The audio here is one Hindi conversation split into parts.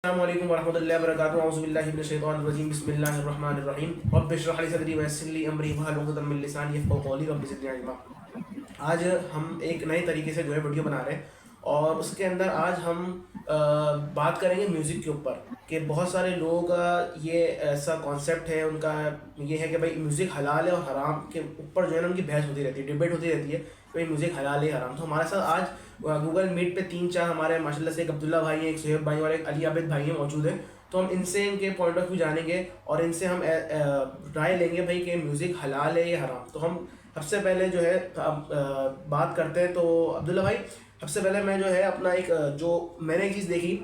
अस्सलामुअलैकुम वरहमतुल्लाहि वबरकातुहू औज़ु बिल्लाहि मिनश शैतानिर रजीम बिस्मिल्लाहिर रहमानिर रहीम रब्बि इश्रह ली सदरी वयस्सिर ली अमरी वहलुल उक़दतम मिन लिसानी यफ़क़हू क़ौली रब्बि ज़िदनी इल्मा। आज हम एक नए तरीके से जो है वीडियो बना रहे हैं और उसके अंदर आज हम बात करेंगे म्यूज़िक के ऊपर कि बहुत सारे लोग ये ऐसा कॉन्सेप्ट है उनका, ये है कि भाई म्यूज़िक हलाल है और हराम के ऊपर जो है ना उनकी बहस होती रहती है, डिबेट होती रहती है कि भाई म्यूज़िक हलाल है हराम। तो हमारे साथ आज गूगल मीट पे 3-4 हमारे माशाल्लाह से एक अब्दुल्ला भाई हैं, एक सुहेब भाई और एक अली आबिद भाई हैं मौजूद हैं। तो हम इनसे इनके पॉइंट ऑफ व्यू जानेंगे और इनसे हम राय लेंगे भाई कि म्यूज़िक हलाल है या हराम। तो हम सबसे पहले जो है बात करते हैं। तो अब्दुल्ला भाई, सबसे पहले मैं जो है अपना एक जो मैंने एक चीज़ देखी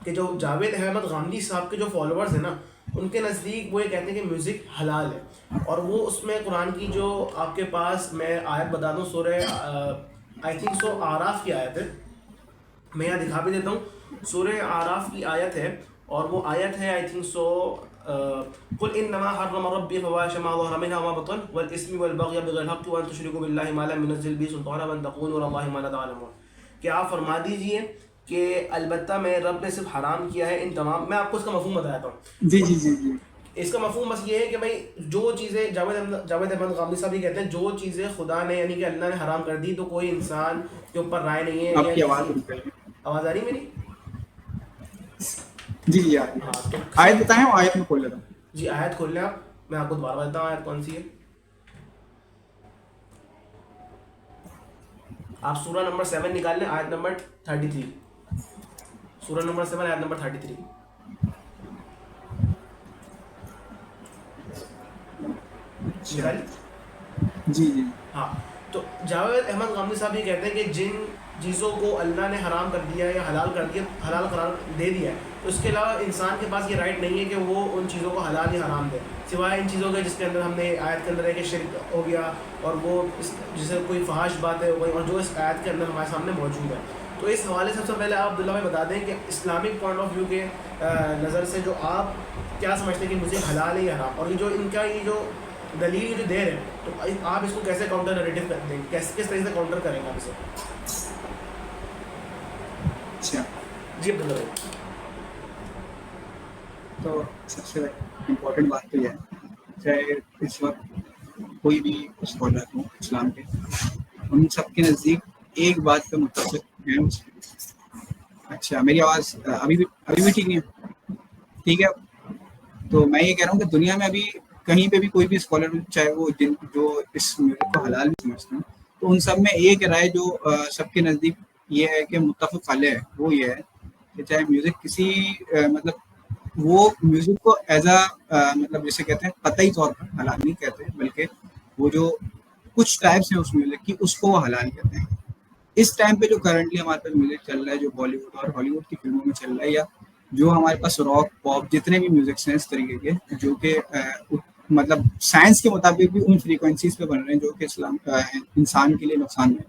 कि जो जावेद अहमद गामदी साहब के जो फॉलोअर्स हैं ना, उनके नज़दीक वो ये कहते हैं कि म्यूज़िक हलाल है और वो उसमें कुरान की जो आपके पास मैं आयत बता दूँ, सूरह आई थिंक सो आराफ की आयत है, मैं यहाँ दिखा भी देता हूँ। सूरह आराफ की आयत है और वो आयत है आई थिंक सो कुल इन्नमा हर्रम रब्बी फ़वाहिश मा ज़हरा मिन्हा व मा बतन वल इस्मि वल बग़य बिग़ैरिल हक़्क़ि व अन तुशरिकू बिल्लाहि मा लम युनज़्ज़िल बिही सुल्ताना व अन तक़ूलू अलल्लाहि मा ला तअलमून। कि आप फरमा दीजिए कि अलबत्ता मैं रब ने सिर्फ हराम किया है इन तमाम, मैं आपको इसका मफ़हूम बताता हूँ। जी जी जी जी। इसका मफहूम बस ये है कि भाई जो चीज़ें जावेद अहमद गामदी साहब ये कहते हैं, जो चीज़ें खुदा ने यानी कि अल्लाह ने हराम कर दी तो कोई इंसान के ऊपर राय नहीं है या आपकी आवाज़ किसी। रुक गई है। आवाज़ आ रही मेरी? जी जी, आ रही हाँ है। तो आयत सिर्फ, बताएं, आयत में खोल लेता हूँ। जी आयत खोल लें आप, मैं आपको दोबारा बताता हूँ आयत कौन सी है। आप सूरा नंबर 7 निकाल लें, आयत नंबर 33। सूरा नंबर 7 आयत नंबर 33 अच्छा। निकाली। जी जी हाँ, तो जावेद अहमद गामदी साहब ये कहते हैं कि जिन चीज़ों को अल्लाह ने हराम कर दिया है या हलाल कर दिया, हलाल करार दे दिया है, तो इसके अलावा इंसान के पास ये राइट नहीं है कि वो उन चीज़ों को हलाल या हराम दे, सिवाय इन चीज़ों के जिसके अंदर हमने आयत के अंदर है कि शिर्क हो गया और वो इस जैसे कोई फहाश बातें हो गई और जो इस आयत के अंदर हमारे सामने मौजूद है। तो इस हवाले से सबसे पहले आप अब्दुल्ला भाई बता दें कि इस्लामिक पॉइंट ऑफ व्यू के नज़र से जो आप क्या समझते हैं कि मुझे हलाल है या हराम, और ये जो इनका ये जो दलील ये जो दे रहे हैं, तो आप इसको कैसे काउंटर नरेटिव कर देंगे, कैसे किस तरह से काउंटर करेंगे आप इसे? अच्छा। जी अब्दुल्ला भाई। तो सबसे इम्पोर्टेंट बात तो यह है, चाहे इस वक्त कोई भी स्कॉलर हो इस्लाम के, उन सब के नज़दीक एक बात पे मुत्तफिक है। अच्छा, मेरी आवाज़ अभी भी ठीक नहीं है? ठीक है। तो मैं ये कह रहा हूँ कि दुनिया में अभी कहीं पे भी कोई भी स्कॉलर, चाहे वो जो इस म्यूजिक को हलाल भी समझते हैं, तो उन सब में एक राय जो सबके नज़दीक ये है कि मुत्तफ़िक़ अलैह है, वो ये है कि चाहे म्यूजिक किसी मतलब वो म्यूजिक को एज मतलब जिसे कहते हैं कतई तौर पर हलाल नहीं कहते, बल्कि वो जो कुछ टाइप्स हैं उस म्यूजिक की, उसको वो हलाल कहते हैं। इस टाइम पे जो करंटली हमारे पास म्यूजिक चल रहा है, जो बॉलीवुड और हॉलीवुड की फिल्मों में चल रहा है, या जो हमारे पास रॉक पॉप जितने भी म्यूजिक्स हैं इस तरीके के, जो कि मतलब साइंस के मुताबिक भी उन फ्रीक्वेंसीज पे बन रहे हैं जो कि इंसान के लिए नुकसान है,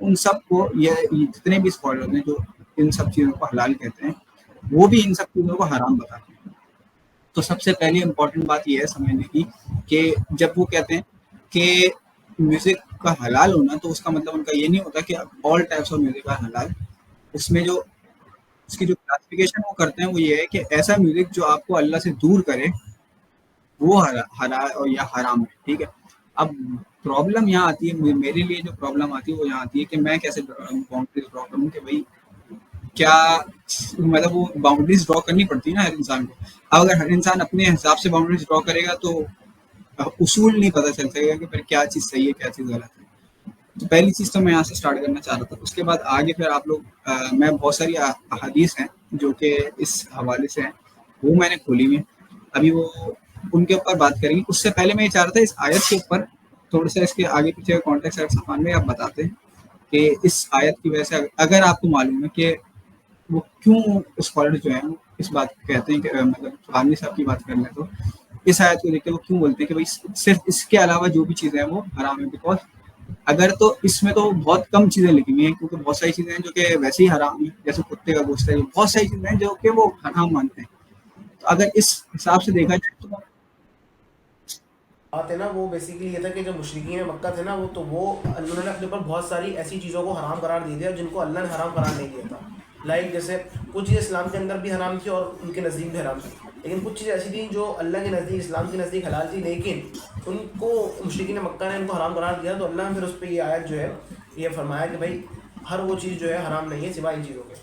उन सब को ये जितने भी स्कॉलर हैं जो इन सब चीज़ों को हलाल कहते हैं, वो भी इन सब चीज़ों को हराम बताते हैं। तो सबसे पहले इम्पोर्टेंट बात ये है समझने की कि जब वो कहते हैं कि म्यूजिक का हलाल होना, तो उसका मतलब उनका ये नहीं होता कि all types of music are हलाल। उसमें जो उसकी जो क्लासिफिकेशन वो करते हैं वो ये है कि ऐसा म्यूजिक जो आपको अल्लाह से दूर करे, वो हला और या हराम है। ठीक है। अब प्रॉब्लम यहाँ आती है, मेरे लिए जो प्रॉब्लम आती है वो यहाँ आती है कि मैं कैसे बाउंड्रीज ड्रॉ करूँ कि भाई क्या, मतलब वो बाउंड्रीज ड्रॉ करनी पड़ती है ना हर इंसान को। अब अगर हर इंसान अपने हिसाब से बाउंड्रीज ड्रॉ करेगा तो उसूल नहीं पता चल सकेगा कि फिर क्या चीज़ सही है क्या चीज़ गलत है। तो पहली चीज़ तो मैं यहाँ से स्टार्ट करना चाह रहा था। उसके बाद आगे फिर आप लोग मैं बहुत सारी अहादीस हैं जो कि इस हवाले से हैं, वो मैंने खोली हुई हैं, अभी वो उनके ऊपर बात करेंगे। उससे पहले मैं ये चाह रहा था इस आयत के ऊपर थोड़ा सा इसके आगे पीछे का कॉन्टेक्स्ट अगर सफान में आप बताते हैं कि इस आयत की वजह से अगर आपको मालूम है कि वो क्यों स्कॉलर जो हैं इस बात को कहते हैं कि मतलब गांधी साहब की बात कर लें तो इस आयत को देख के वो क्यों बोलते हैं कि भाई सिर्फ इसके अलावा जो भी चीज़ें हैं वो हराम है। बिकॉज अगर तो इसमें तो बहुत कम चीज़ें लिखी हुई हैं, क्योंकि बहुत सारी चीज़ें हैं जो कि वैसे ही हराम है, जैसे कुत्ते का गोश्त है, बहुत सारी चीज़ें हैं जो कि वो हराम मानते हैं। तो अगर इस हिसाब से देखा जाए तो बात है ना, वो बेसिकली ये था कि जो मुशरिकीन मक्का थे ना, वो उन्होंने अपने ऊपर बहुत सारी ऐसी चीज़ों को हराम करार दे दिया जिनको अल्लाह ने हराम करार नहीं दिया था। लाइक जैसे कुछ चीज़ें इस्लाम के अंदर भी हराम थी और उनके नज़दीक भी हराम थी, लेकिन कुछ चीज़ें ऐसी थी जो अल्लाह के नज़दीक, इस्लाम के नज़दीक हलाल थी, लेकिन उनको मुशरिकीन मक्का ने उनको हराम करार दिया। तो अल्लाह ने फिर उस पर ये आयत जो है ये फरमाया कि भाई हर वो चीज़ जो है हराम नहीं है सिवाय इन चीज़ों के।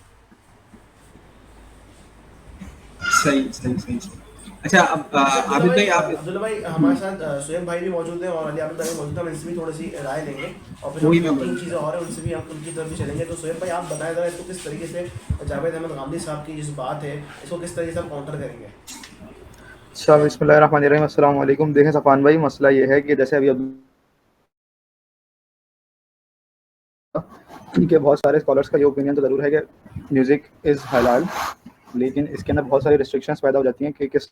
सही सही सही सही। अच्छा, अब अच्छा आबिद भाई आप अब्दुल्ला भाई हमारे साथ सुहेब भाई भी मौजूद हैं और अली आबिद भाई भी मौजूद हैं, हम इनसे भी थोड़ी सी राय लेंगे और फिर वही हम मैं 2-3 बोलूँगा। चीज़ें और हैं उनसे भी हम उनकी तरफ भी चलेंगे। तो सुहेब भाई आप बताएं ज़रा इसको किस तरीके से जावेद अहमद गांधी साहब की जिस बात है इसको किस तरीके से हम काउंटर करेंगे। अच्छा, बिस्मिल्लाहिर्रहमानिर्रहीम, अस्सलाम वालेकुम। देखें सफ़ान भाई, मसला ये है कि जैसे अभी ठीक है, बहुत सारे स्कॉलर्स का ये ओपिनियन तो ज़रूर है कि म्यूज़िक इज़ हलाल, लेकिन इसके अंदर बहुत सारी रिस्ट्रिक्शंस पैदा हो जाती हैं कि किस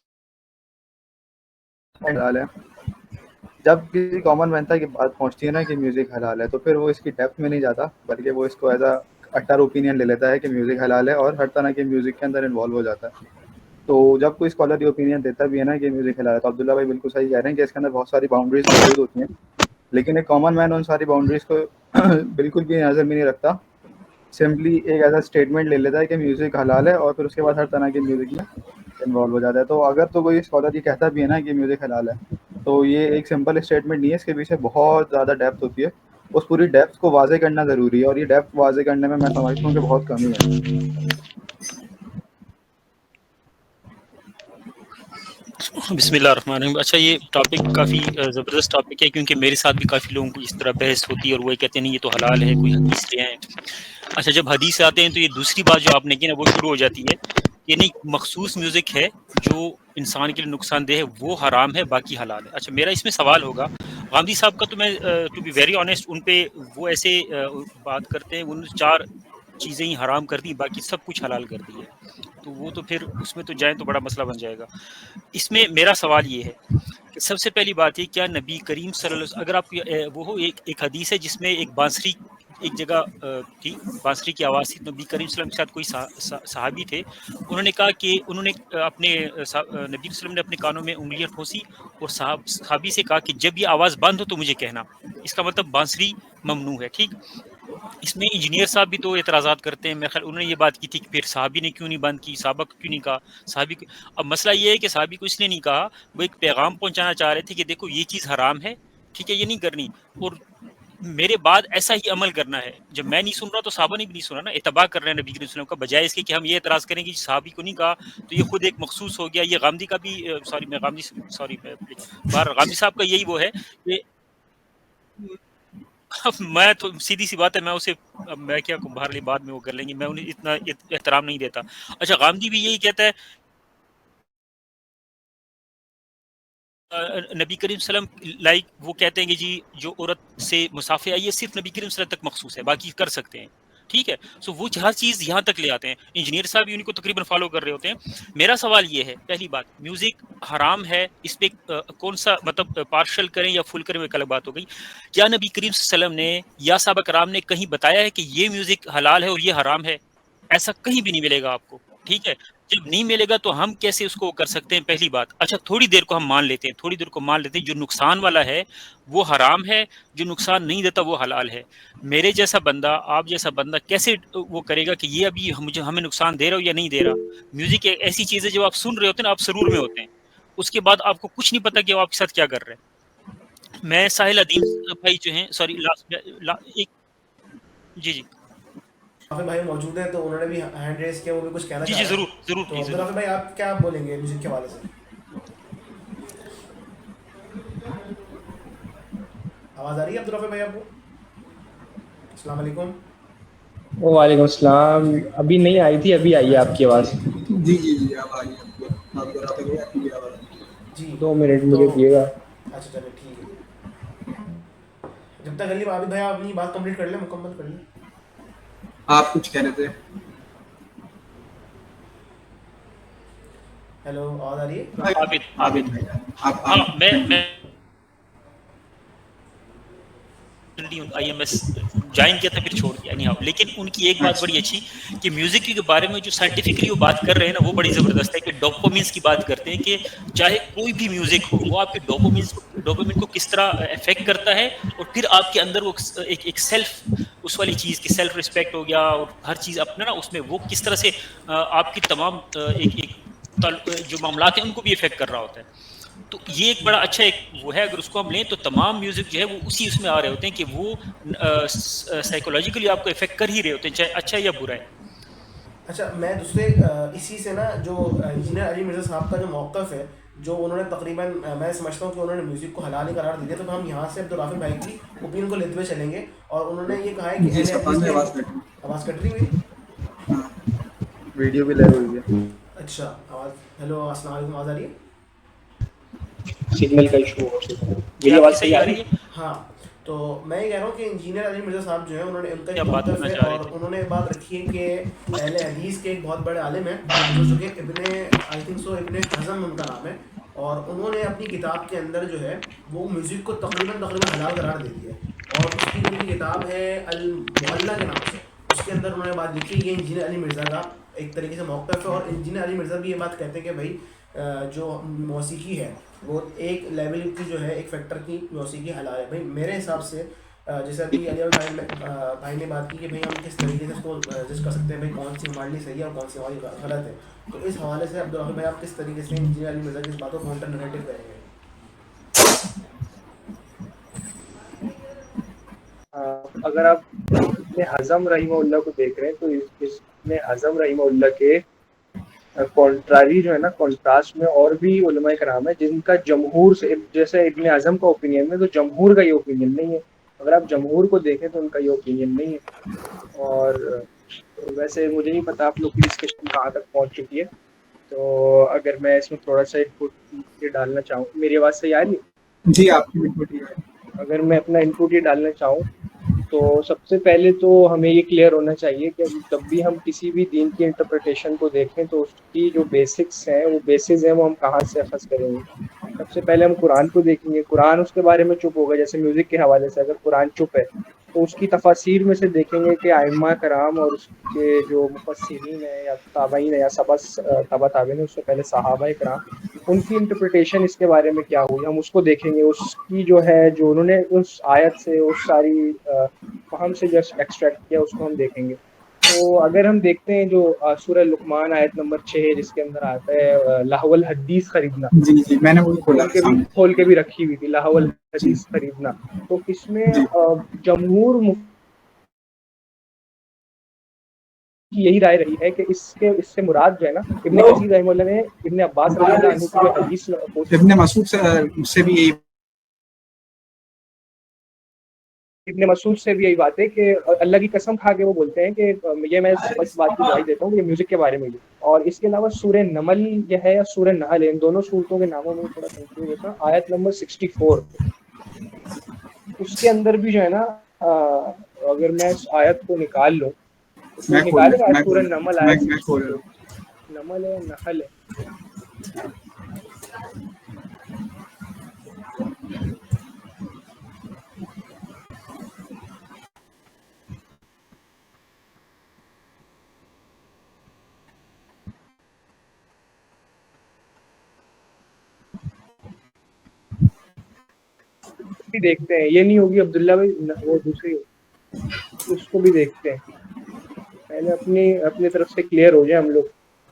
हलाल है। जब किसी कॉमन मैन तक ये बात पहुंचती है ना कि म्यूज़िक हलाल है, तो फिर वो इसकी डेप्थ में नहीं जाता, बल्कि वो इसको एज अ अटर ओपिनियन ले लेता है कि म्यूज़िक हलाल है और हर तरह के म्यूज़िक के अंदर इन्वॉल्व हो जाता है। तो जब कोई स्कॉलर ये ओपिनियन देता भी है ना कि म्यूज़िक हलाल है, तो अब्दुल्ला भाई बिल्कुल सही कह रहे हैं कि इसके अंदर बहुत सारी बाउंड्रीज मौजूद होती हैं, लेकिन एक कॉमन मैन उन सारी बाउंड्रीज को बिल्कुल भी नज़र में नहीं रखता। सिंपली एक ऐसा स्टेटमेंट ले लेता है कि म्यूज़िक हलाल है और फिर उसके बाद हर तरह के म्यूज़िक में इन्वॉल्व हो जाता है। तो अगर तो कोई स्कॉलर ये कहता भी है ना कि म्यूज़िक हलाल है, तो ये एक सिंपल स्टेटमेंट नहीं है, इसके पीछे बहुत ज़्यादा डेप्थ होती है। उस पूरी डेप्थ को वाज़े करना ज़रूरी है और ये डेप्थ वाज़े करने में मैं समझता हूँ कि बहुत कमी है। बिस्मिल्लाहिर्रहमानिर्रहीम। अच्छा, ये टॉपिक काफ़ी ज़बरदस्त टॉपिक है, क्योंकि मेरे साथ भी काफ़ी लोगों को इस तरह बहस होती है और वो कहते हैं नहीं ये तो हलाल है, कोई हदीस ले आए। अच्छा, जब हदीस आते हैं तो ये दूसरी बात जो आपने की ना वो शुरू हो जाती है कि नहीं, मखसूस म्यूज़िक है जो इंसान के लिए नुकसानदेह है वो हराम है, बाकी हलाल है। अच्छा, मेरा इसमें सवाल होगा गांधी साहब का, तो मैं टू बी वेरी ऑनेस्ट उन पे वो ऐसे बात करते हैं, उन्होंने 4 चीज़ें ही हराम कर दी, बाकी सब कुछ हलाल कर दी है। तो वो तो फिर उसमें तो जाए तो बड़ा मसला बन जाएगा। इसमें मेरा सवाल ये है कि सबसे पहली बात है, क्या नबी करीम सल्लल्लाहु अलैहि वसल्लम, अगर आप वो हो एक हदीस है जिसमें एक बांसुरी एक जगह थी, बांसुरी की आवाज़ थी, नबी करीम सल्लल्लाहु अलैहि वसल्लम के साथ कोई सहाबी थे, उन्होंने कहा कि उन्होंने अपने नबी सल्लल्लाहु अलैहि वसल्लम ने अपने कानों में उंगलियां ठोसी और सहाबी से कहा कि जब ये आवाज़ बंद हो तो मुझे कहना। इसका मतलब बांसुरी ममनू है, ठीक। इसमें इंजीनियर साहब भी तो एतराज़ात करते हैं, मेरे ख्याल उन्होंने ये बात की थी कि फिर साहबी ने क्यों नहीं बंद की, साहबा को क्यों नहीं कहा, साहबी को। अब मसला ये है कि साहबी को इसलिए नहीं कहा, वो एक पैगाम पहुंचाना चाह रहे थे कि देखो ये चीज़ हराम है, ठीक है, ये नहीं करनी, और मेरे बाद ऐसा ही अमल करना है। जब मैं नहीं सुन रहा तो साहबा ने भी नहीं सुना ना, इत्तबा कर रहे हैं नबी करीम सल्लल्लाहु अलैहि वसल्लम का, बजाय इसके कि हम ये एतराज़ करें कि साहबी को नहीं कहा तो ये खुद एक मखसूस हो गया। ये गांधी का भी गांधी साहब का यही वो है कि अब मैं तो सीधी सी बात है, मैं उसे, अब मैं क्या बाहर वाली बाद में वो कर लेंगे, मैं उन्हें इतना एहतराम नहीं देता। अच्छा, गांधी भी यही कहता है, नबी करीम सल्लम लाइक वो कहते हैं कि जी जो औरत से मुसाफे आई है सिर्फ नबी करीम सल्लम तक मखसूस है, बाकी कर सकते हैं, ठीक है। सो वो हर चीज़ यहाँ तक ले आते हैं, इंजीनियर साहब भी उनको तकरीबन फॉलो कर रहे होते हैं। मेरा सवाल ये है, पहली बात, म्यूजिक हराम है, इस पे कौन सा मतलब पार्शल करें या फुल करें, वो एक अलग बात हो गई। क्या नबी करीम सल्लम ने या साहबा कराम ने कहीं बताया है कि ये म्यूजिक हलाल है और ये हराम है? ऐसा कहीं भी नहीं मिलेगा आपको, ठीक है। जब नहीं मिलेगा तो हम कैसे उसको कर सकते हैं, पहली बात। अच्छा, थोड़ी देर को हम मान लेते हैं, थोड़ी देर को मान लेते हैं जो नुकसान वाला है वो हराम है, जो नुकसान नहीं देता वो हलाल है। मेरे जैसा बंदा, आप जैसा बंदा कैसे वो करेगा कि ये अभी मुझे हमें नुकसान दे रहा हो या नहीं दे रहा। म्यूजिक एक ऐसी चीज़ है, जब आप सुन रहे होते हैं ना, आप सरूर में होते हैं, उसके बाद आपको कुछ नहीं पता कि वो आपके साथ क्या कर रहे हैं। मैं साहिल अदीम भाई जो हैं, सॉरी एक, जी जी राफिल भाई मौजूद हैं तो उन्होंने भी हैंड रेस किया, वो भी कुछ कहना जी चाह जी, रहे ज़रूर हैं। ज़रूर, तो प्लीज़ अब्दुल ज़रूर। राफिल भाई आप क्या बोलेंगे म्यूजिक के हवाले से। आवाज़ आ रही है अब्दुल राफिल भाई आपको? अस्सलाम वालेकुम। वालेकुम अस्सलाम। अभी नहीं आई थी, अभी आई है अच्छा आपकी अच्छा आवाज़। ठीक है जी जी जी, अब आ गई आपको, आप दोहराते हुए आपकी आवाज़ आ रही है। जी। 2 मिनट तो मुझे दिएगा। अच्छा चलो ठीक है, जब तक अली आबिद भाई आप अपनी बात कंप्लीट कर लें, मुकम्मल कर लें। आप कुछ कह रहे थे? हेलो, आवाज़ आ रही है? आबिद आबिद आबिद भाई, आप हाँ, मैं IMS ज्वाइन किया था, फिर छोड़ दिया, नहीं। लेकिन उनकी एक बात बड़ी अच्छा। अच्छी कि म्यूजिक के बारे में जो साइंटिफिकली वो बात कर रहे हैं ना, वो बड़ी जबरदस्त है कि डोपामिन्स की बात करते हैं कि चाहे कोई भी म्यूजिक हो, वो आपके डोपामिन को किस तरह इफेक्ट करता है, और फिर आपके अंदर वो एक सेल्फ उस वाली चीज़ की सेल्फ रिस्पेक्ट हो गया और हर चीज़ अपने ना उसमें वो किस तरह से आपकी तमाम जो मामला हैं उनको भी इफेक्ट कर रहा होता है। तो ये एक बड़ा अच्छा एक वो है, अगर उसको हम लें तो तमाम म्यूजिक जो है वो उसी उसमें आ रहे होते हैं कि वो साइकोलॉजिकली आपको इफेक्ट कर ही रहे होते हैं, चाहे अच्छा या बुरा है। अच्छा, मैं दूसरे इसी से ना जो इंजीनियर अली मिर्ज़ा साहब का जो मौक़िफ़ है, जो उन्होंने तकरीबन मैं समझता हूँ कि उन्होंने म्यूज़िक को हलाल ही करार दे दिया, तो हम यहाँ से अब्दुल राफ़िक भाई की ओपिनियन को लेते हुए चलेंगे। और उन्होंने ये कहा है कि जी अहले सफान हदीस में के आवाज़ कट रही आवाज़ कट रही है मेरी? हाँ वीडियो भी लैग हुई है। अच्छा, आवाज़ हेलो, अस्सलाम वालेकुम, आवाज़ आ रही है? सिग्नल का इशू हो सकता है। जी मेरी आपकी आवाज़ सही सही आ आ रही रही है? है? हाँ, तो मैं ये कह रहा हूँ कि इंजीनियर अली मिर्ज़ा साहब जो हैं, उन्होंने उनका एक क्या बात मौक़िफ़ करना है चाह रहे और थे? उन्होंने बात रखी है कि अहले हदीस के एक बहुत बड़े आलिम हैं, जो कि इब्ने आई थिंक सो इब्ने हज़म उनका नाम है। और उन्होंने अपनी किताब के अंदर जो है वो म्यूज़िक को तकरीबन तकरीबन हलाल करार दे दिया है। और उसकी जो उनकी किताब है अल मुहल्ला के नाम से, उसके अंदर उन्होंने बात लिखी है। ये इंजीनियर अली मिर्ज़ा का एक तरीके से मौक़िफ़ है। और इंजीनियर अली मिर्ज़ा भी ये बात कहते हैं कि भाई जो मौसीकी है वो एक लेवल की जो है, एक फैक्टर की मौसीकी हलाल है। भाई मेरे हिसाब से जैसे अभी अली भाई ने बात की कि भाई हम किस तरीके से इसको जज कर सकते हैं भाई कौन सी हमारे लिए सही है और कौन सी हमारी गलत है। तो इस हवाले से अब्दुल भाई आप किस तरीके से इंजीनियर अली मिर्ज़ा की इस बातों को काउंटर नरेटिव करेंगे? अगर आप इब्ने हज़म रहीमहुल्लाह को देख रहे हैं तो इब्ने हज़म रहीमहुल्लाह के कॉन्ट्रारी जो है ना, कॉन्ट्रास्ट में और भी उलमाए कराम है जिनका जमहूर से, जैसे इब्ने हज़म का ओपिनियन है तो जमहूर का ये ओपिनियन नहीं है। अगर आप जमहूर को देखें तो उनका ये ओपिनियन नहीं है। और वैसे मुझे नहीं पता आप लोग की डिस्कशन कहाँ तक पहुँच चुकी है, तो अगर मैं इसमें थोड़ा सा इनपुट ये डालना चाहूँ, मेरी आवाज़ सही आ रही है? जी आपकी बिल्कुल ठीक है। अगर मैं अपना इनपुट ये डालना चाहूँ तो सबसे पहले तो हमें ये क्लियर होना चाहिए कि जब भी हम किसी भी दीन की इंटरप्रिटेशन को देखें तो उसकी जो बेसिक्स हैं, वो बेसिस हैं, वो हम कहाँ से अखज़ करेंगे। सबसे पहले हम कुरान को देखेंगे। कुरान उसके बारे में चुप होगा, जैसे म्यूज़िक के हवाले से अगर कुरान चुप है तो उसकी तफासीर में से देखेंगे कि आइम्मा कराम और उसके जो मुफस्सिरीन है या ताबईन है या तबा ताबईन है, उससे पहले सहाबा कराम, उनकी इंटरप्रिटेशन इसके बारे में क्या हुई, हम उसको देखेंगे। उसकी जो है, जो उन्होंने उस आयत से उस सारी फहम से जो एक्सट्रैक्ट किया, उसको हम देखेंगे। तो अगर हम देखते हैं जो सूरह लुकमान आयत नंबर 6 जिसके अंदर आता है लाहवल हदीस खरीदना, जी जी मैंने वही खोला था सामने। खोल के भी रखी हुई थी लाहवल जी हदीस खरीदना। तो इसमें जी जमहूर की यही राय रही है कि इससे मुराद जो है ना, इब्ने कसीर रहमतुल्लाह ने इब्ने अब्बास रज़ियल्लाहु अन्हु की जो हदीस इब्ने मसूद से भी यही इब्ने मसूद से भी यही बात है कि अल्लाह की कसम खा के वो बोलते हैं कि ये मैं इस बात की गवाही देता हूँ कि ये म्यूजिक के बारे में ही। और इसके अलावा सूरह नमल यह है या सूरह नहल है, इन दोनों सूरतों के नामों में थोड़ा कंफ्यूज होता है। आयत नंबर 64 उसके अंदर भी जो है ना, अगर मैं इस आयत को निकाल लूँ तो कोई निकालेगा सूरह नमल आयत 64? नमल है नहल है? भी देखते हैं, ये नहीं होगी अब्दुल्ला भाई, वो दूसरी होगी, उसको भी देखते हैं। पहले अपनी तरफ से क्लियर हो जाए हम लोग,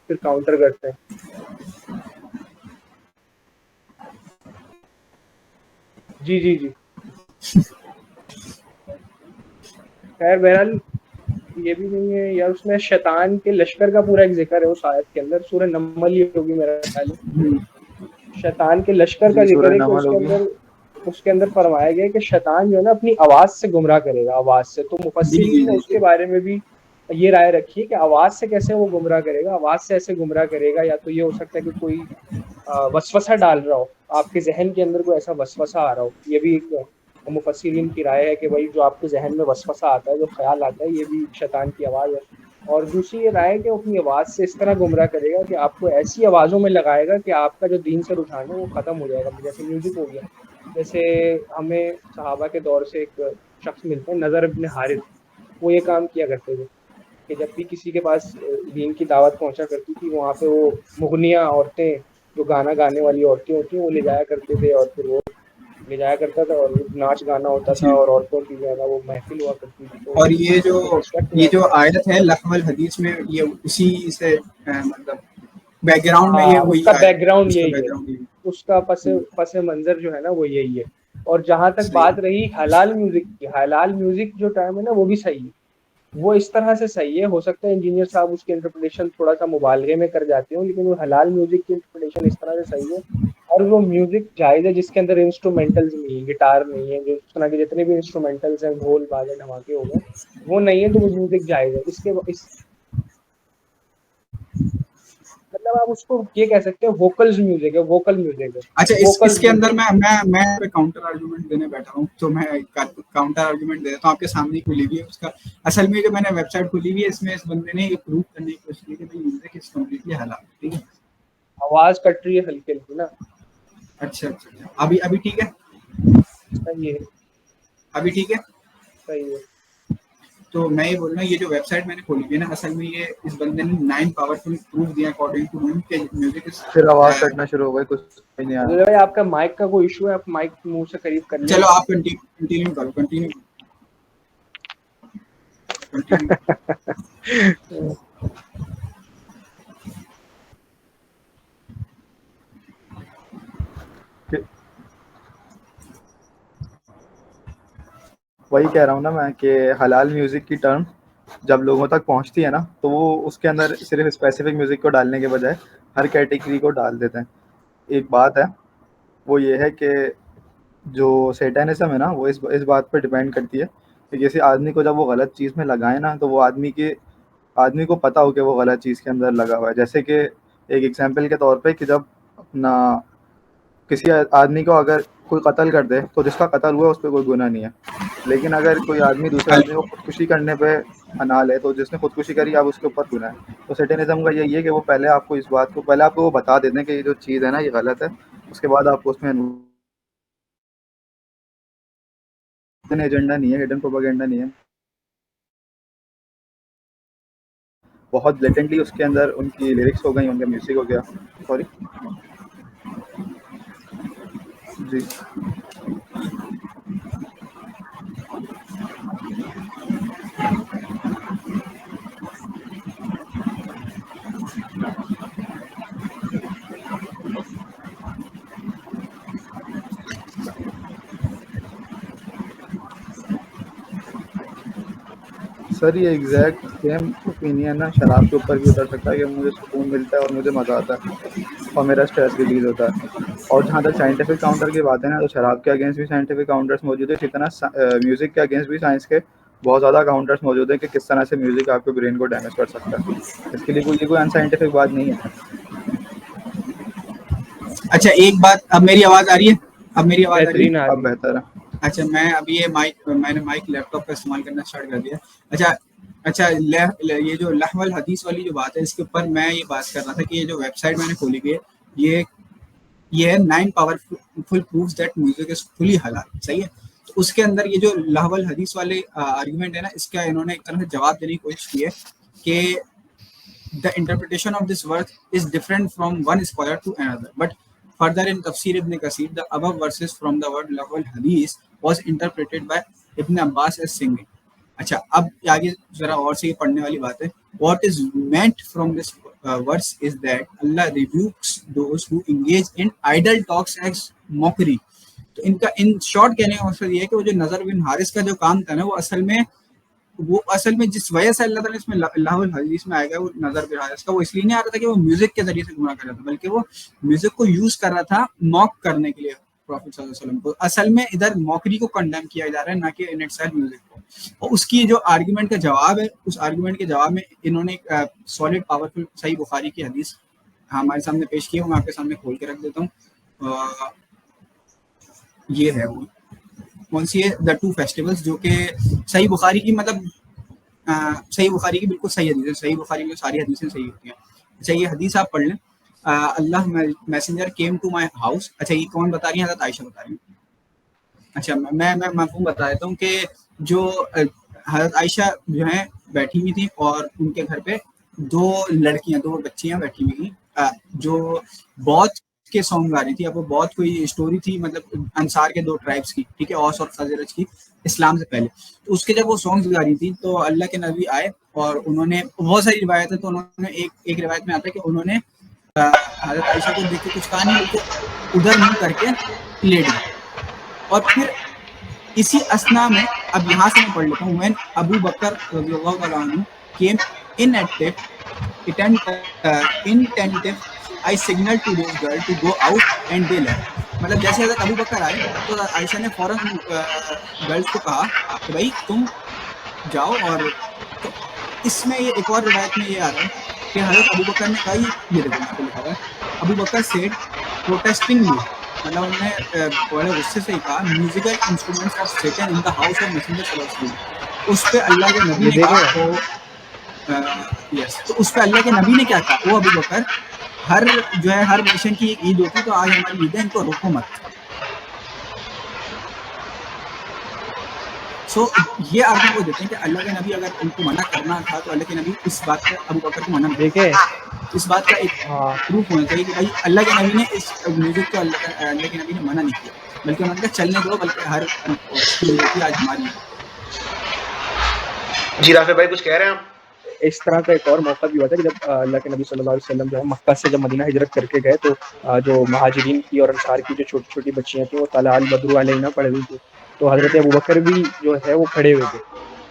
फिर काउंटर करते हैं। जी जी जी खैर बहरहाल ये भी नहीं है यार, उसमें शैतान के लश्कर का पूरा एक जिक्र है उस आयत के अंदर। सूरह नमल ही होगी मेरा ख्याल है, शैतान के लश्कर का जिक्र है कि उसके अंदर फरमाया गया कि शैतान जो है ना अपनी आवाज से गुमराह करेगा, आवाज से। तो मुफस्सिरीन ने उसके बारे में भी ये राय रखी है कि आवाज से कैसे वो गुमराह करेगा, आवाज से ऐसे गुमराह करेगा या तो ये हो सकता है कि कोई वसवसा डाल रहा हो, आपके जहन के अंदर कोई ऐसा वसवसा आ रहा हो। ये भी एक मुफस्सिरीन की राय है कि भाई जो आपके जहन में वसवसा आता है, जो ख्याल आता है, ये भी शैतान की आवाज़ है। और दूसरी ये राय है कि वो अपनी आवाज़ से इस तरह गुमराह करेगा कि आपको ऐसी आवाज़ों में लगाएगा कि आपका जो दीन से रुझान है वो ख़त्म हो जाएगा। जैसे म्यूज़िक हो गया, जैसे हमें सहाबा के दौर से एक शख्स मिलते हैं नज़र इब्न हारिस, वो ये काम किया करते थे कि जब भी किसी के पास दीन की दावत पहुंचा करती थी, वहाँ पे वो मुगनिया औरतें, जो गाना गाने वाली औरतें होती हैं, वो ले जाया करते थे और फिर वो ले जाया करता था और नाच गाना होता था और औरतों की जो है ना वो महफिल हुआ करती थी। तो और ये construct जो आयत है लहवल हदीस में, ये उसी से मतलब बैकग्राउंड में ये हाँ, वही उसका आयत, बैकग्राउंड उसका यही है, बैकग्राउंड यही उसका पस मंजर जो है ना वो यही है। और जहां तक सही बात रही हलाल म्यूजिक की, हलाल म्यूजिक जो टर्म है ना वो भी सही है, वो इस तरह से सही है। हो सकता है इंजीनियर साहब उसकी इंटरप्रिटेशन थोड़ा सा मुबालगे में कर जाते हो, लेकिन वो हलाल म्यूजिक की इंटरप्रिटेशन इस तरह से सही है। और वो म्यूजिक जायज है जिसके अंदर इंस्ट्रूमेंटल्स नहीं है, गिटार नहीं है, जो इस तरह के जितने भी इंस्ट्रूमेंटल्स हैं, ढोल बाजे धमाके हो गए, वो नहीं है, तो वो म्यूजिक जायज है। इस मतलब आप उसको ये कह सकते हो वोकल्स म्यूजिक है, वोकल म्यूजिक है। अच्छा, वोकल्स इसके अंदर म्यूजिक मैं पे काउंटर आर्गुमेंट देने बैठा हूँ, तो मैं काउंटर आर्गुमेंट दे देता हूँ। आपके सामने खुली हुई है उसका, असल में जो मैंने वेबसाइट खुली हुई है इसमें इस बंदे ने ये प्रूव करने की कोशिश की कि भाई म्यूजिक इज कम्प्लीटली हलाल, ठीक है। आवाज कट रही है हल्की हल्की ना। अच्छा, अभी ठीक है, सही है, अभी ठीक है। सही है। तो मैं ये बोल रहा हूँ, ये जो वेबसाइट मैंने खोली है ना, असल में ये इस बंदे ने 9 पावरफुल प्रूफ दिया अकॉर्डिंग टू हिम कि म्यूजिक इज। फिर आवाज कटना शुरू हो गई, कुछ समझ नहीं मुझे आया। भाई आपका माइक का कोई इशू है, आप माइक मुंह से करीब कर चलो लिया। आप कंटिन्यू करो, कंटिन्यू। वही कह रहा हूँ ना मैं कि हलाल म्यूजिक की टर्म जब लोगों तक पहुँचती है ना, तो वो उसके अंदर सिर्फ स्पेसिफिक म्यूजिक को डालने के बजाय हर कैटेगरी को डाल देते हैं। एक बात है, वो ये है कि जो सैटेनिज्म है ना, वो इस बात पर डिपेंड करती है कि किसी आदमी को जब वो गलत चीज़ में लगाए ना, तो वो आदमी को पता हो कि वो गलत चीज़ के अंदर लगा हुआ है। जैसे कि एक एग्जांपल के तौर पे कि जब अपना किसी आदमी को अगर कोई कत्ल कर दे, तो जिसका कत्ल हुआ उस पर कोई गुनाह नहीं है, लेकिन अगर कोई आदमी दूसरे आदमी को खुदकुशी करने पे अनाल है, तो जिसने खुदकुशी करी अब उसके ऊपर गुनाह है। तो सैटेनिज्म का यही है कि वो पहले आपको वो बता देते हैं कि ये जो चीज़ है ना ये गलत है, उसके बाद आपको उसमें एजेंडा नहीं है, हिडन प्रोपेगेंडा नहीं है, बहुत ब्लेटेंटली उसके अंदर उनकी लिरिक्स हो गई, उनका म्यूजिक हो गया। सॉरी जी। सर ये एग्जैक्ट सेम ओपिनियन ना शराब के ऊपर भी उतर सकता है कि मुझे सुकून मिलता है और मुझे मज़ा आता है और मेरा स्ट्रेस रिलीज होता है। और जहाँ तक साइंटिफिक काउंटर की बात है ना, तो शराब के अगेंस्ट भी साइंटिफिक काउंटर्स मौजूद है, जितना म्यूज़िक के अगेंस्ट भी साइंस के बहुत ज़्यादा काउंटर्स मौजूद है कि किस तरह से म्यूज़िक आपके ब्रेन को डैमेज कर सकता है। इसके लिए कोई अनसाइंटिफिक बात नहीं है। अच्छा, एक बात, अब मेरी आवाज आ रही है? अब मेरी आवाज आ रही बेहतरीन है? अब आदमी। बेहतर है। अच्छा, मैं अभी मैंने माइक लैपटॉप का इस्तेमाल करना स्टार्ट कर दिया। अच्छा, ये जो लहवल हदीस वाली जो बात है, इसके ऊपर मैं ये बात कर रहा था कि ये जो वेबसाइट मैंने खोली हुई है, ये है 9 powerful proofs that music is fully हलाल, सही है। तो उसके अंदर ये जो लहवल हदीस वाले आर्गुमेंट है ना, इसका इन्होंने एक तरह से जवाब देने की कोशिश की है कि the interpretation of this verse is different from one scholar to another. But further in Tafsir Ibn Kasir, the above verses from the word lafal hadith was interpreted by Ibn Abbas as singing. अच्छा, अब आगे जरा और से ये पढ़ने वाली बात है. What is meant from this verse is that Allah rebukes those who engage in idle talks as mockery. तो इनका इन शॉर्ट कहने का मकसद ये है कि वो जो नजर बिन हारिस का जो काम था ना, वो असल में जिस वजह से अल्लाह ताला इसमें लाहुल हदीस में आएगा, वो नजर बिन हारिस का, वो इसलिए नहीं आ रहा था कि वो म्यूजिक के जरिए से गुनाह कर रहा था, बल्कि वो म्यूजिक को यूज कर रहा था मॉक करने के लिए प्रॉफिट सल्लल्लाहु अलैहि वसल्लम को। असल में इधर मॉकरी को कंडेम किया जा रहा है, ना कि इन इटसेल्फ म्यूजिक को। और उसकी जो आर्गुमेंट का जवाब है, उस आर्गुमेंट के जवाब में इन्होंने एक सॉलिड पावरफुल सही बुखारी की हदीस हमारे सामने पेश की है। मैं आपके सामने खोल के रख देता हूँ। ये है वो कौन सी है, द टू फेस्टिवल्स, जो कि सही बुखारी की, मतलब सही बुखारी की बिल्कुल सही हदीस है। सही बुखारी में सारी हदीसें सही होती हैं। अच्छा, ये हदीस आप पढ़ लें। अल्लाह messenger came to my house. अच्छा, ये कौन बता रही है? हज़रत आयशा बता रही है। अच्छा, मैं मफ़हूम बता देता हूँ कि जो हज़रत आयशा जो है बैठी हुई थी और उनके घर पे दो बच्चियां बैठी हुई थी, जो बहुत के सॉन्ग गा रही थी। अब वो बहुत कोई स्टोरी थी, मतलब अंसार के 2 ट्राइब्स की, ठीक है, औस और खजरज की, इस्लाम से पहले। तो उसके जब वो सॉन्ग्स गा रही थी तो अल्लाह के नबी आए और उन्होंने, बहुत सारी रिवायत है, तो उन्होंने एक रिवायत में आता है कि उन्होंने हज़रत आयशा को देख के कुछ कहा नहीं, बल्कि उधर मुँह करके लेट गए। और फिर इसी असना में, अब यहाँ से मैं पढ़ लेता हूँ, व्हेन अबू बकर रज़ियल्लाहु तआला अन्हु केम inattentive, I signaled to those girls to go out and they left। मतलब जैसे हज़रत अबू बकर आए तो आयशा ने फौरन गर्ल्स को कहा कि भाई तुम जाओ। और तो इसमें ये एक और रिवायत में ये आ रहा है कि हज़रत अबू बकर ने कहा, ये देखो यहाँ पे लिखा हुआ है, अबू बकर सेड प्रोटेस्टिंगली, मतलब उन्होंने बड़े गुस्से से ही कहा, musical instruments of Satan in the house of messenger सल्लल्लाहु अलैहि वसल्लम। उस पे अल्लाह के नबी ने कहा, तो यस, तो उस पे अल्लाह के नबी ने क्या कहा, वो अबू बकर, हर जो है हर नेशन की एक ईद होती, तो आज हमारी ईद है, इनको रोको मत। सो ये आर्गुमेंट वो देते हैं कि अल्लाह के नबी अगर उनको मना करना था तो अल्लाह के नबी इस बात पे अबू बकर को मना देखे, इस बात का एक प्रूफ होना चाहिए कि भाई अल्लाह के नबी ने इस म्यूजिक को अल्लाह के नबी ने मना नहीं किया, बल्कि उन्होंने कहा चलने दो, बल्कि हर आज हमारी। जी राफे भाई कुछ कह रहे हैं आप? इस तरह का एक और मौका भी हुआ था कि जब अल्लाह के नबी सल्लल्लाहु अलैहि वसल्लम जो है मक्का से जब मदीना हिजरत करके गए, तो जो महाजिरीन की और अंसार की जो छोटी छोटी बच्चियां थी वो तलाल बदरू अलैना पढ़ रही थी। तो हज़रत अबू बकर भी जो है वो खड़े हुए थे।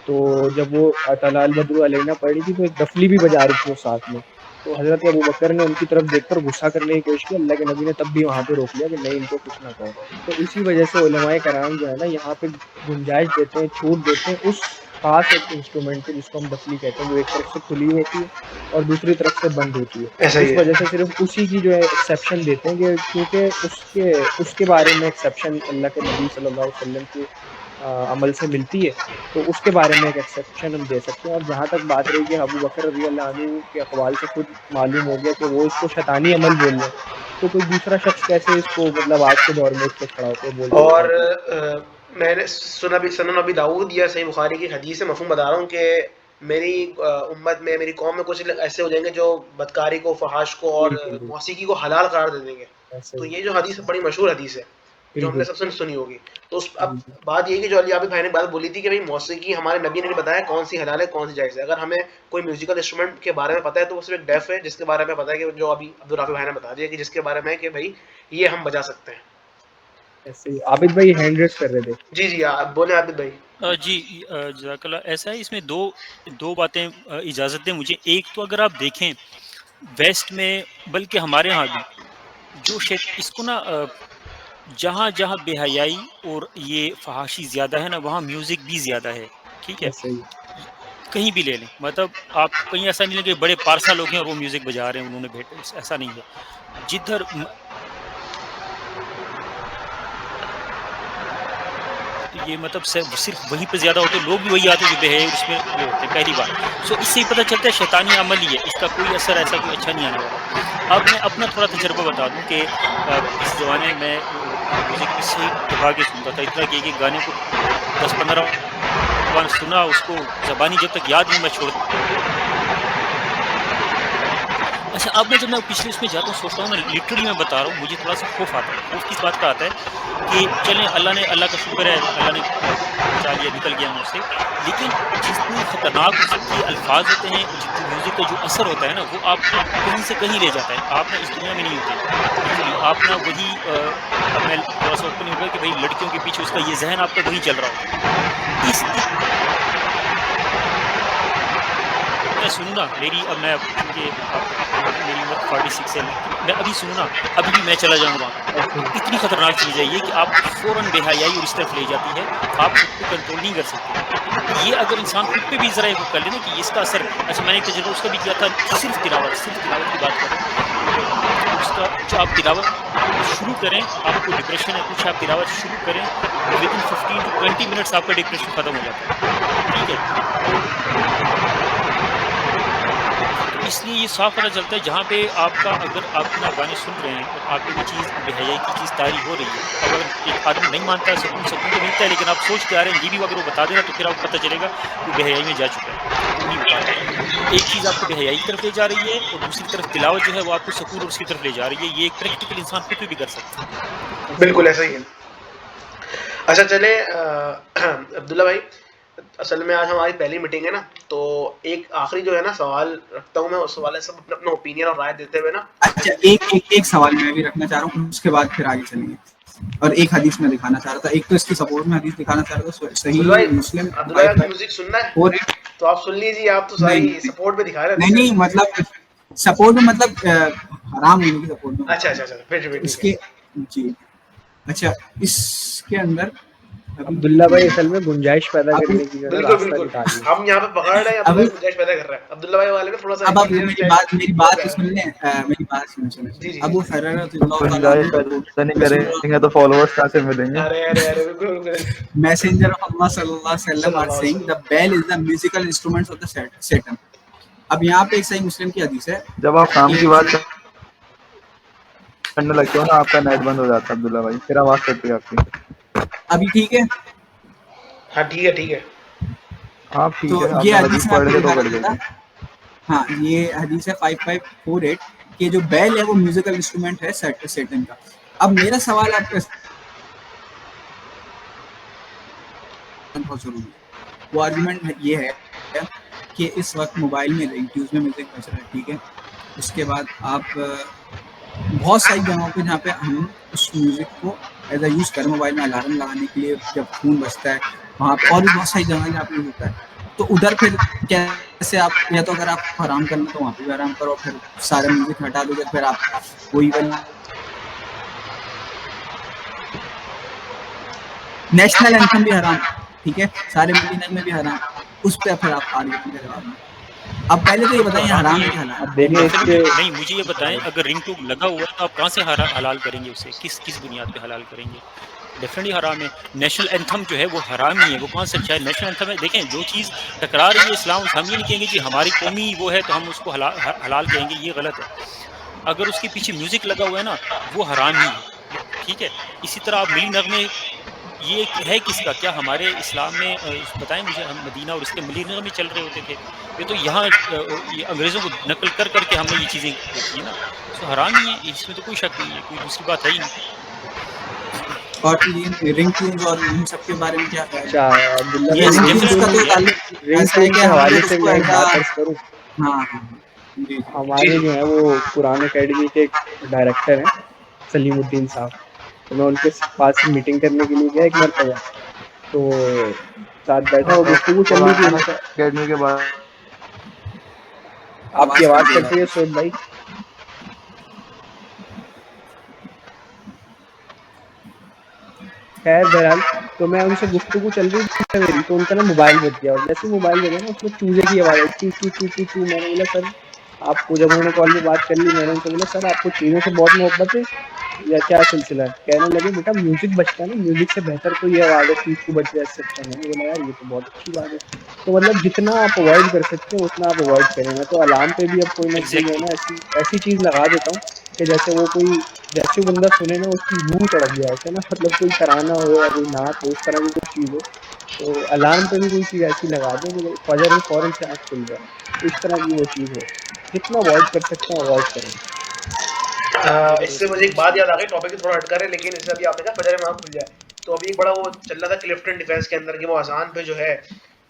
तो जब वो तलाल बदरू अलैना पढ़ रही थी तो एक डफली भी बजा रही थी वो साथ में। तो हज़रत अबू बकर ने उनकी तरफ देखकर गुस्सा करने की कोशिश की, अल्लाह के नबी ने तब भी वहाँ पे रोक लिया कि नहीं, इनको कुछ ना कहो। तो इसी वजह से उलमाए कराम जो है ना यहाँ पे गुंजाइश देते हैं, छूट देते हैं उस खास एक इंस्ट्रूमेंट के जिसको हम डफली कहते हैं, जो एक तरफ से खुली होती है और दूसरी तरफ से बंद होती है। ऐसा ही इस है। वजह से सिर्फ उसी की जो है एक्सेप्शन देते हैं कि क्योंकि उसके बारे में एक्सेप्शन अल्लाह के नबी सल्लल्लाहु अलैहि वसल्लम के अमल से मिलती है, तो उसके बारे में एक एक्सेप्शन हम दे सकते हैं। और जहाँ तक बात रही कि अबू बकर रज़ियल्लाहु अन्हु के अक़वाल से खुद मालूम हो गया कि वो इसको शैतानी अमल बोल रहे हैं, तो कोई दूसरा शख्स कैसे इसको मतलब आज के दौर में इसको खड़ा होकर बोल सकता है? और मैंने सुनन अबी दाऊद या सही बुखारी की हदीस से मफ़हूम बता रहा हूँ कि मेरी उम्मत में, मेरी कौम में कुछ लोग ऐसे हो जाएंगे जो बदकारी को, फहाश को और बिल्कुल, बिल्कुल। मौसीकी को हलाल करार दे देंगे। ऐसे तो ही। ये जो हदीस बड़ी मशहूर हदीस है, जो हमने बिल्कुल। सबसे सुनी होगी। तो उस अब बिल्कुल। बात ये है कि जो अली आबिद भाई ने बात बोली थी कि भाई मौसीकी हमारे नबी ने नहीं बताया कौन सी हलाल है कौन सी जायज़ है। अगर हमें कोई म्यूजिकल इंस्ट्रूमेंट के बारे में पता है तो वो सिर्फ एक डेफ है जिसके बारे में पता है, कि जो अभी अब्दुल राफी भाई ने बता दिया कि जिसके बारे में है कि भाई ये हम बजा सकते हैं। ऐसे ही। आबिद भाई हैंड रेस कर रहे थे। जी जी आप बोले आबिद भाई। जी जज़ाकल्लाह। ऐसा है, इसमें दो बातें इजाज़त दें मुझे। एक तो अगर आप देखें वेस्ट में, बल्कि हमारे यहाँ भी जो इसको ना जहाँ जहाँ बेहयाई और ये फहाशी ज़्यादा है ना, वहाँ म्यूज़िक भी ज़्यादा है, ठीक है। ऐसे ही। कहीं भी ले लें, मतलब आप कहीं ऐसा नहीं लगे बड़े पारसा लोग हैं और वो म्यूज़िक बजा रहे हैं, उन्होंने ऐसा नहीं है। जिधर ये मतलब सिर्फ वहीं पे ज़्यादा होते, लोग भी वही आते जो बेहयाई उसमें वो होते, पहली बात। सो इससे ही पता चलता है शैतानी अमल ही है, इसका कोई असर ऐसा कोई अच्छा नहीं आने वाला। अब मैं अपना थोड़ा तजर्बा बता दूं कि इस ज़माने में मैं म्यूज़िक से दबा के सुनता था, इतना कि गाने को 10-15 बार सुना, उसको ज़बानी जब तक याद नहीं मैं छोड़। अच्छा, अब जब मैं पिछले उसमें जाता हूँ, सोचता हूँ ना, लिटरली मैं बता रहा हूँ, मुझे थोड़ा सा खौफ आता है। खौफ किस बात का आता है कि चलें, अल्लाह का शुक्र है, अल्लाह ने बचा लिया, निकल गया मुझसे। लेकिन जितनी खतरनाक उसके अल्फाज होते हैं, जितनी म्यूज़िक का जो असर होता है ना, वो आपको कहीं से कहीं ले जाता है। आप ना इस दुनिया में नहीं होते, आप ना वही अब मैं थोड़ा सा ओपन हो गया कि भाई लड़कियों के पीछे उसका ये जहन आपका वही चल रहा होता है। मैं सुनूँ ना, मेरी अब मैं क्योंकि मेरी उम्र 46 है, मैं अभी सुनूँ ना, अभी भी मैं चला जाऊँगा। इतनी खतरनाक चीज़ है ये कि आप फ़ौरन बेहयाई और इस तरफ ले जाती है, आप खुद को कंट्रोल नहीं कर सकते। ये अगर इंसान खुद पे भी ज़रा एक कर ले ना कि इसका असर। अच्छा, मैंने एक तजुर्बा उसका भी किया था, सिर्फ तिलावत की बात करें, उसका जो आप तिलावत शुरू करें, आपको डिप्रेशन है कुछ, आप तिलावत शुरू करें, विदिन 15 to 20 मिनट्स आपका डिप्रेशन ख़त्म हो जाता है, ठीक है। इसलिए ये साफ पता चलता है जहाँ पे आपका, अगर आप अपना गाने सुन रहे हैं और आपकी वो चीज़ बेहयाई की चीज़ तारी हो रही है, अगर एक आदमी नहीं मानता है, सुकून तो मिलता है, लेकिन आप सोच के आ रहे हैं, ये भी अगर वो बता देना तो फिर आपको पता चलेगा कि बेहयाई में जा चुका है, नहीं बता। एक चीज़ आपको बेहयाई की तरफ ले जा रही है और दूसरी तरफ तिलावत जो है वो आपको सुकून और उसकी तरफ ले जा रही है। ये एक प्रैक्टिकल इंसान खुद भी कर सकता है। बिल्कुल ऐसा ही है। अच्छा चले अब्दुल्ला भाई, असल में आज हमारी पहली मीटिंग है ना, तो एक आखिरी जो है ना सवाल रखता हूँ मैं, उस सवाल से सब अपना अपना ओपिनियन और राय देते हुए ना। अच्छा, एक सवाल मैं भी रखना चाह रहा हूँ, उसके बाद फिर आगे चलेंगे। और एक हदीस में दिखाना चाह रहा था, एक तो इसके सपोर्ट में हदीस दिखाना चाह रहा था, सही मुस्लिम। अब्दुल्ला भाई आपको म्यूजिक सुनना है और तो आप सुन लीजिए, आप तो सारी सपोर्ट पे दिखा रहे थे। नहीं मतलब सपोर्ट में मतलब हराम होने की सपोर्ट में। अच्छा फिर इसके जी। अच्छा, इसके अंदर अब्दुल्ला भाई असल में गुंजाइश पैदा करने की बिल्कुल हम यहाँ पे पकड़ रहे हैं, अब्दुल्ला गुंजाइश पैदा कर रहा है। अब्दुल्ला भाई वाले में थोड़ा सा अब आप मेरी बात सुन लें, मेरी बात सुन। अबू हुरैरा रज़ियल्लाहु ताला गुंजाइश नहीं करेंगे तो फॉलोअर्स कहाँ से मिलेंगे? अरे बिल्कुल। मैसेंजर ऑफ अल्लाह सल्लल्लाहु अलैहि वसल्लम are saying the bell is the musical instruments of the Satan. अब यहाँ पे एक सही मुस्लिम की हदीस है। जब आप काम की बात करने लगते हो ना, आपका नेट बंद हो जाता है अब्दुल्ला भाई, फिर आवाज कटती है आपकी। अभी ठीक है? हाँ ठीक है। हाँ ठीक तो है, ये आपने हदीस हदीस पढ़ के तो में कर देगी। हाँ, ये हदीस है 5548 कि जो बेल है वो म्यूजिकल इंस्ट्रूमेंट है सैटन का। अब मेरा सवाल आपका बहुत जरूरी है, वो आर्गुमेंट ये है कि इस वक्त मोबाइल में रिंगटोन्स में म्यूजिक बज रहा है, ठीक है। उसके बाद आप बहुत सारी जगहों पे जहाँ पे हम उस म्यूजिक को एज अ यूज़ करें, मोबाइल में अलार्म लगाने के लिए जब फ़ोन बजता है वहाँ पे, और भी बहुत सारी जगह जहाँ पे यूज़ होता है, तो उधर फिर कैसे आप, या तो अगर आप हराम करना तो वहाँ पे भी हराम करो, फिर सारे म्यूजिक हटा दोगे, फिर आप कोई नेशनल एंथम भी हराम, ठीक है, सारे मदीना में भी हराम, उस पर फिर आप आर्ग्यूमेंट के जवाब में। अब पहले तो ये बताइए हराम है कि हलाल? देखिए इसके नहीं, मुझे ये बताएं, अगर रिंगटोन लगा हुआ है तो आप कहाँ से हलाल करेंगे उसे? किस बुनियाद पे हलाल करेंगे? डेफिनेटली हराम है। नेशनल एंथम जो है वो हराम ही है, वो कौन सा अच्छा है? नेशनल एंथम है, देखें जो चीज़ टकरा रही है इस्लाम, हम ये नहीं कहेंगे कि हमारी कौमी वो है तो हम उसको हलाल कहेंगे, ये गलत है। अगर उसके पीछे म्यूजिक लगा हुआ है ना, वो हराम ही है, ठीक है। इसी तरह आप मिली नगमे, ये है किसका? क्या हमारे इस्लाम में बताएं मुझे, हम मदीना और इसके मिली नगमे चल रहे होते थे? ये तो यहाँ ये अंग्रेज़ों को नकल कर करके हमने ये चीज़ें की ना, तो हराम ही है, इसमें तो कोई शक नहीं है, कोई दूसरी बात है ही नहीं। और ये रिंगटोन्स और इन सब के बारे में क्या ख्याल है? अच्छा अब्दुल्ला ये भाई रिंगटोन्स का तो ताल्लुक ऐसा है कि के हवाले से इसको मैं एक ऐसा, बात अर्ज करूँ। हाँ जी, हमारे जो है वो कुरान अकेडमी के एक डायरेक्टर हैं सलीमुद्दीन साहब, तो मैं उनके पास मीटिंग करने के लिए गया एक मरतबा, तो साथ बैठा, वो गुफ्तगू चल रही थी उनसे। अकेडमी के बाद आपकी आवाज़ कट रही है शोएब भाई। खैर बहरहाल, तो मैं उनसे गुफ्तगू चल रही थी मेरी, तो उनका ना मोबाइल बज गया, और जैसे मोबाइल बजा ना उसमें चूजे की आवाज़ आई, चू चू चू चू चू। मैंने बोला सर आपको, जब उन्होंने कॉल पे बात कर ली, मैंने उनसे बोला सर आपको चीज़ों से बहुत मोहब्बत है या क्या सिलसिला है? कहने लगे बेटा म्यूजिक बजता है ना, म्यूजिक से बेहतर तो ये आवाज़ है, चू चू बज रहा है इससे अच्छा। मैंने बोला यार ये तो बहुत अच्छी बात है। तो मतलब जितना आप अवॉइड कर सकते हो उतना आप अवॉइड करें। मैं तो अलार्म पे भी अब कोई ना कोई है ना ऐसी चीज़ लगा देता हूँ कि जैसे वो कोई, जैसे बंदा सुने ना उसकी रूह तड़प जाए, ऐसे ना, मतलब कोई तराना हो या कोई नात हो, इस तरह की कोई चीज़ हो, तो अलार्म पे भी कोई चीज़ ऐसी लगा दो कि फजर में फ़ौरन से आँख खुल जाए, इस तरह की वो चीज़ हो। जितना अवॉइड कर सकते हैं अवॉइड करें। इससे मुझे एक बात याद आ गई, टॉपिक से थोड़ा हटकर है, लेकिन इससे अभी आपने कहा फजर में आँख खुल जाए, तो अभी एक बड़ा वो चल रहा था क्लिफ्टन डिफेंस के अंदर कि वो अजान पे जो है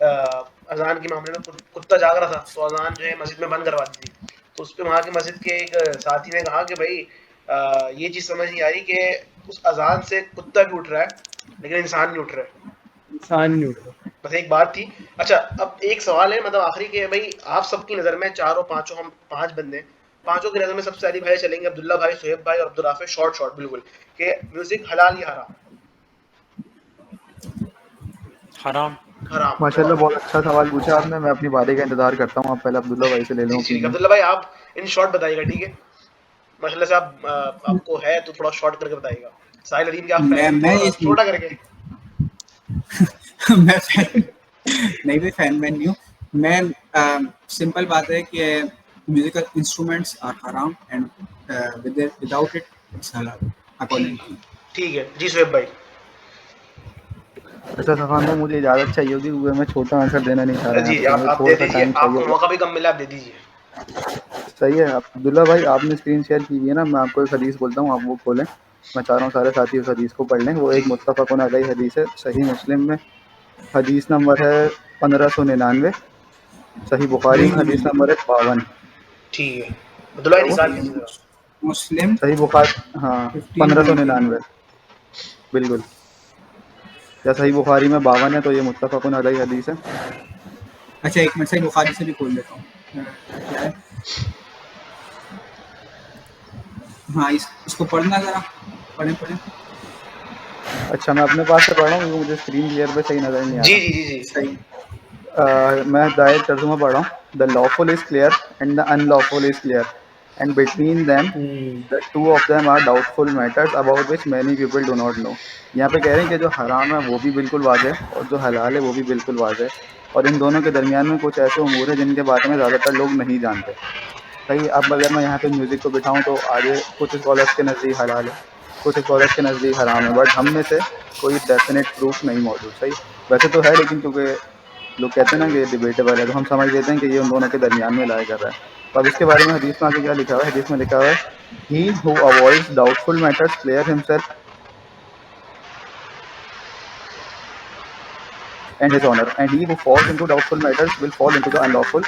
अजान के मामले में कुत्ता जाग रहा था, तो अजान जो है मस्जिद में बंद करवा दी थी। तो उस पर वहाँ के मस्जिद के एक साथी ने कहा कि भाई ये चीज़ समझ नहीं आ रही कि उस अजान से कुत्ता भी उठ रहा है लेकिन इंसान नहीं उठ रहा है, इंसान नहीं उठ रहा। बस एक बात थी। अच्छा अब एक सवाल है, मतलब आखिरी के, भाई आप सबकी नज़र में चारों पांचों, हम 5 बंदे, पांचों की नज़र में सबसे सारी भाई चलेंगे, अब्दुल्ला भाई, सुहेब भाई और अब्दुल राफे, शॉर्ट बिल्कुल, कि म्यूजिक हलाल या हराम? हराम। हराम। माशाल्लाह बहुत अच्छा सवाल पूछा आपने, मैं अपनी बारी का इंतजार करता हूँ। आप पहले अब्दुल्ला भाई से ले लो ठीक, opinion। अब्दुल्ला भाई आप इन शॉर्ट बताइएगा, ठीक है? माशाल्लाह से आप आपको है तो थोड़ा शॉर्ट करके बताइएगा। साहिल अलीम के आप फैन मैं थोड़ा छोटा करके। मैं फैन नहीं भी फैन मैन नहीं हूँ मैं। सिंपल बात है कि म्यूजिकल इंस्ट्रूमेंट्स आर हराम एंड विदाउट इट इट्स हलाल अकॉर्डिंग टू। ठीक है जी सुहेब भाई। अच्छा सफ़ान भाई, मुझे इजाज़त चाहिए होगी क्योंकि मैं छोटा आंसर देना नहीं चाह रहा जी यहाँ पे, तो मुझे आप दे थोड़ा सा दीजिए, टाइम चाहिए आपको होगा। मौका भी कम मिला, आप दे दीजिए। सही है अब्दुल्ला भाई, आपने स्क्रीन शेयर की हुई है ना, मैं आपको एक हदीस बोलता हूँ, आप वो खोलें। मैं चाह रहा हूँ सारे साथी उस हदीस को पढ़ लें। वो जी एक मुत्तफ़क़ुन अलैहि हदीस है, सही मुस्लिम में हदीस नंबर है 1599, सही बुखारी में हदीस नंबर है 52। ठीक है, अब्दुल्ला क्या हुआ? निसार कीजिए जरा। मुस्लिम सही बुखारी, हाँ 1599। 1599 बिल्कुल। या सही बुखारी में 52 है, तो ये मुत्तफ़क़ुन अलैहि हदीस है। अच्छा एक मिनट, सही बुखारी से भी खोल लेता हूँ। क्या है? हाँ इसको पढ़ना जरा, पढ़ें। अच्छा मैं अपने पास से पढ़ रहा हूँ क्योंकि मुझे स्क्रीन क्लियर पे सही नज़र नहीं आ जी रहा। जी जी जी। सही। मैं दायरेक्ट तर्जुमा पढ़ रहा हूँ। The lawful is clear and the unlawful is clear and between them the two of them are doubtful matters about which many people do not know. यहाँ पे कह रहे हैं कि जो हराम है वो भी बिल्कुल वाज़ेह है और जो हलाल है वो भी बिल्कुल वाज़ेह है, और इन दोनों के दरमियान में कुछ ऐसे उमूर हैं जिनके बारे में ज़्यादातर लोग नहीं जानते। सही। अब अगर मैं यहाँ पे म्यूज़िक को बिठाऊँ तो आगे कुछ स्कॉलर्स के नज़दीक हलाल है, कुछ स्कॉलर्स के नज़दीक हराम है, बट हम में से कोई डेफिनेट प्रूफ नहीं मौजूद। सही। वैसे तो है, लेकिन क्योंकि लोग कहते हैं ना कि डिबेटेबल है, तो हम समझ लेते हैं कि ये उन दोनों के दरमियान में लाया कर रहा है। तो अब इसके बारे में हदीस में आगे क्या लिखा हुआ है? हदीस में लिखा हुआ है, he who avoids doubtful matters clear himself and his honour and he who falls into doubtful matters will fall into the unlawful.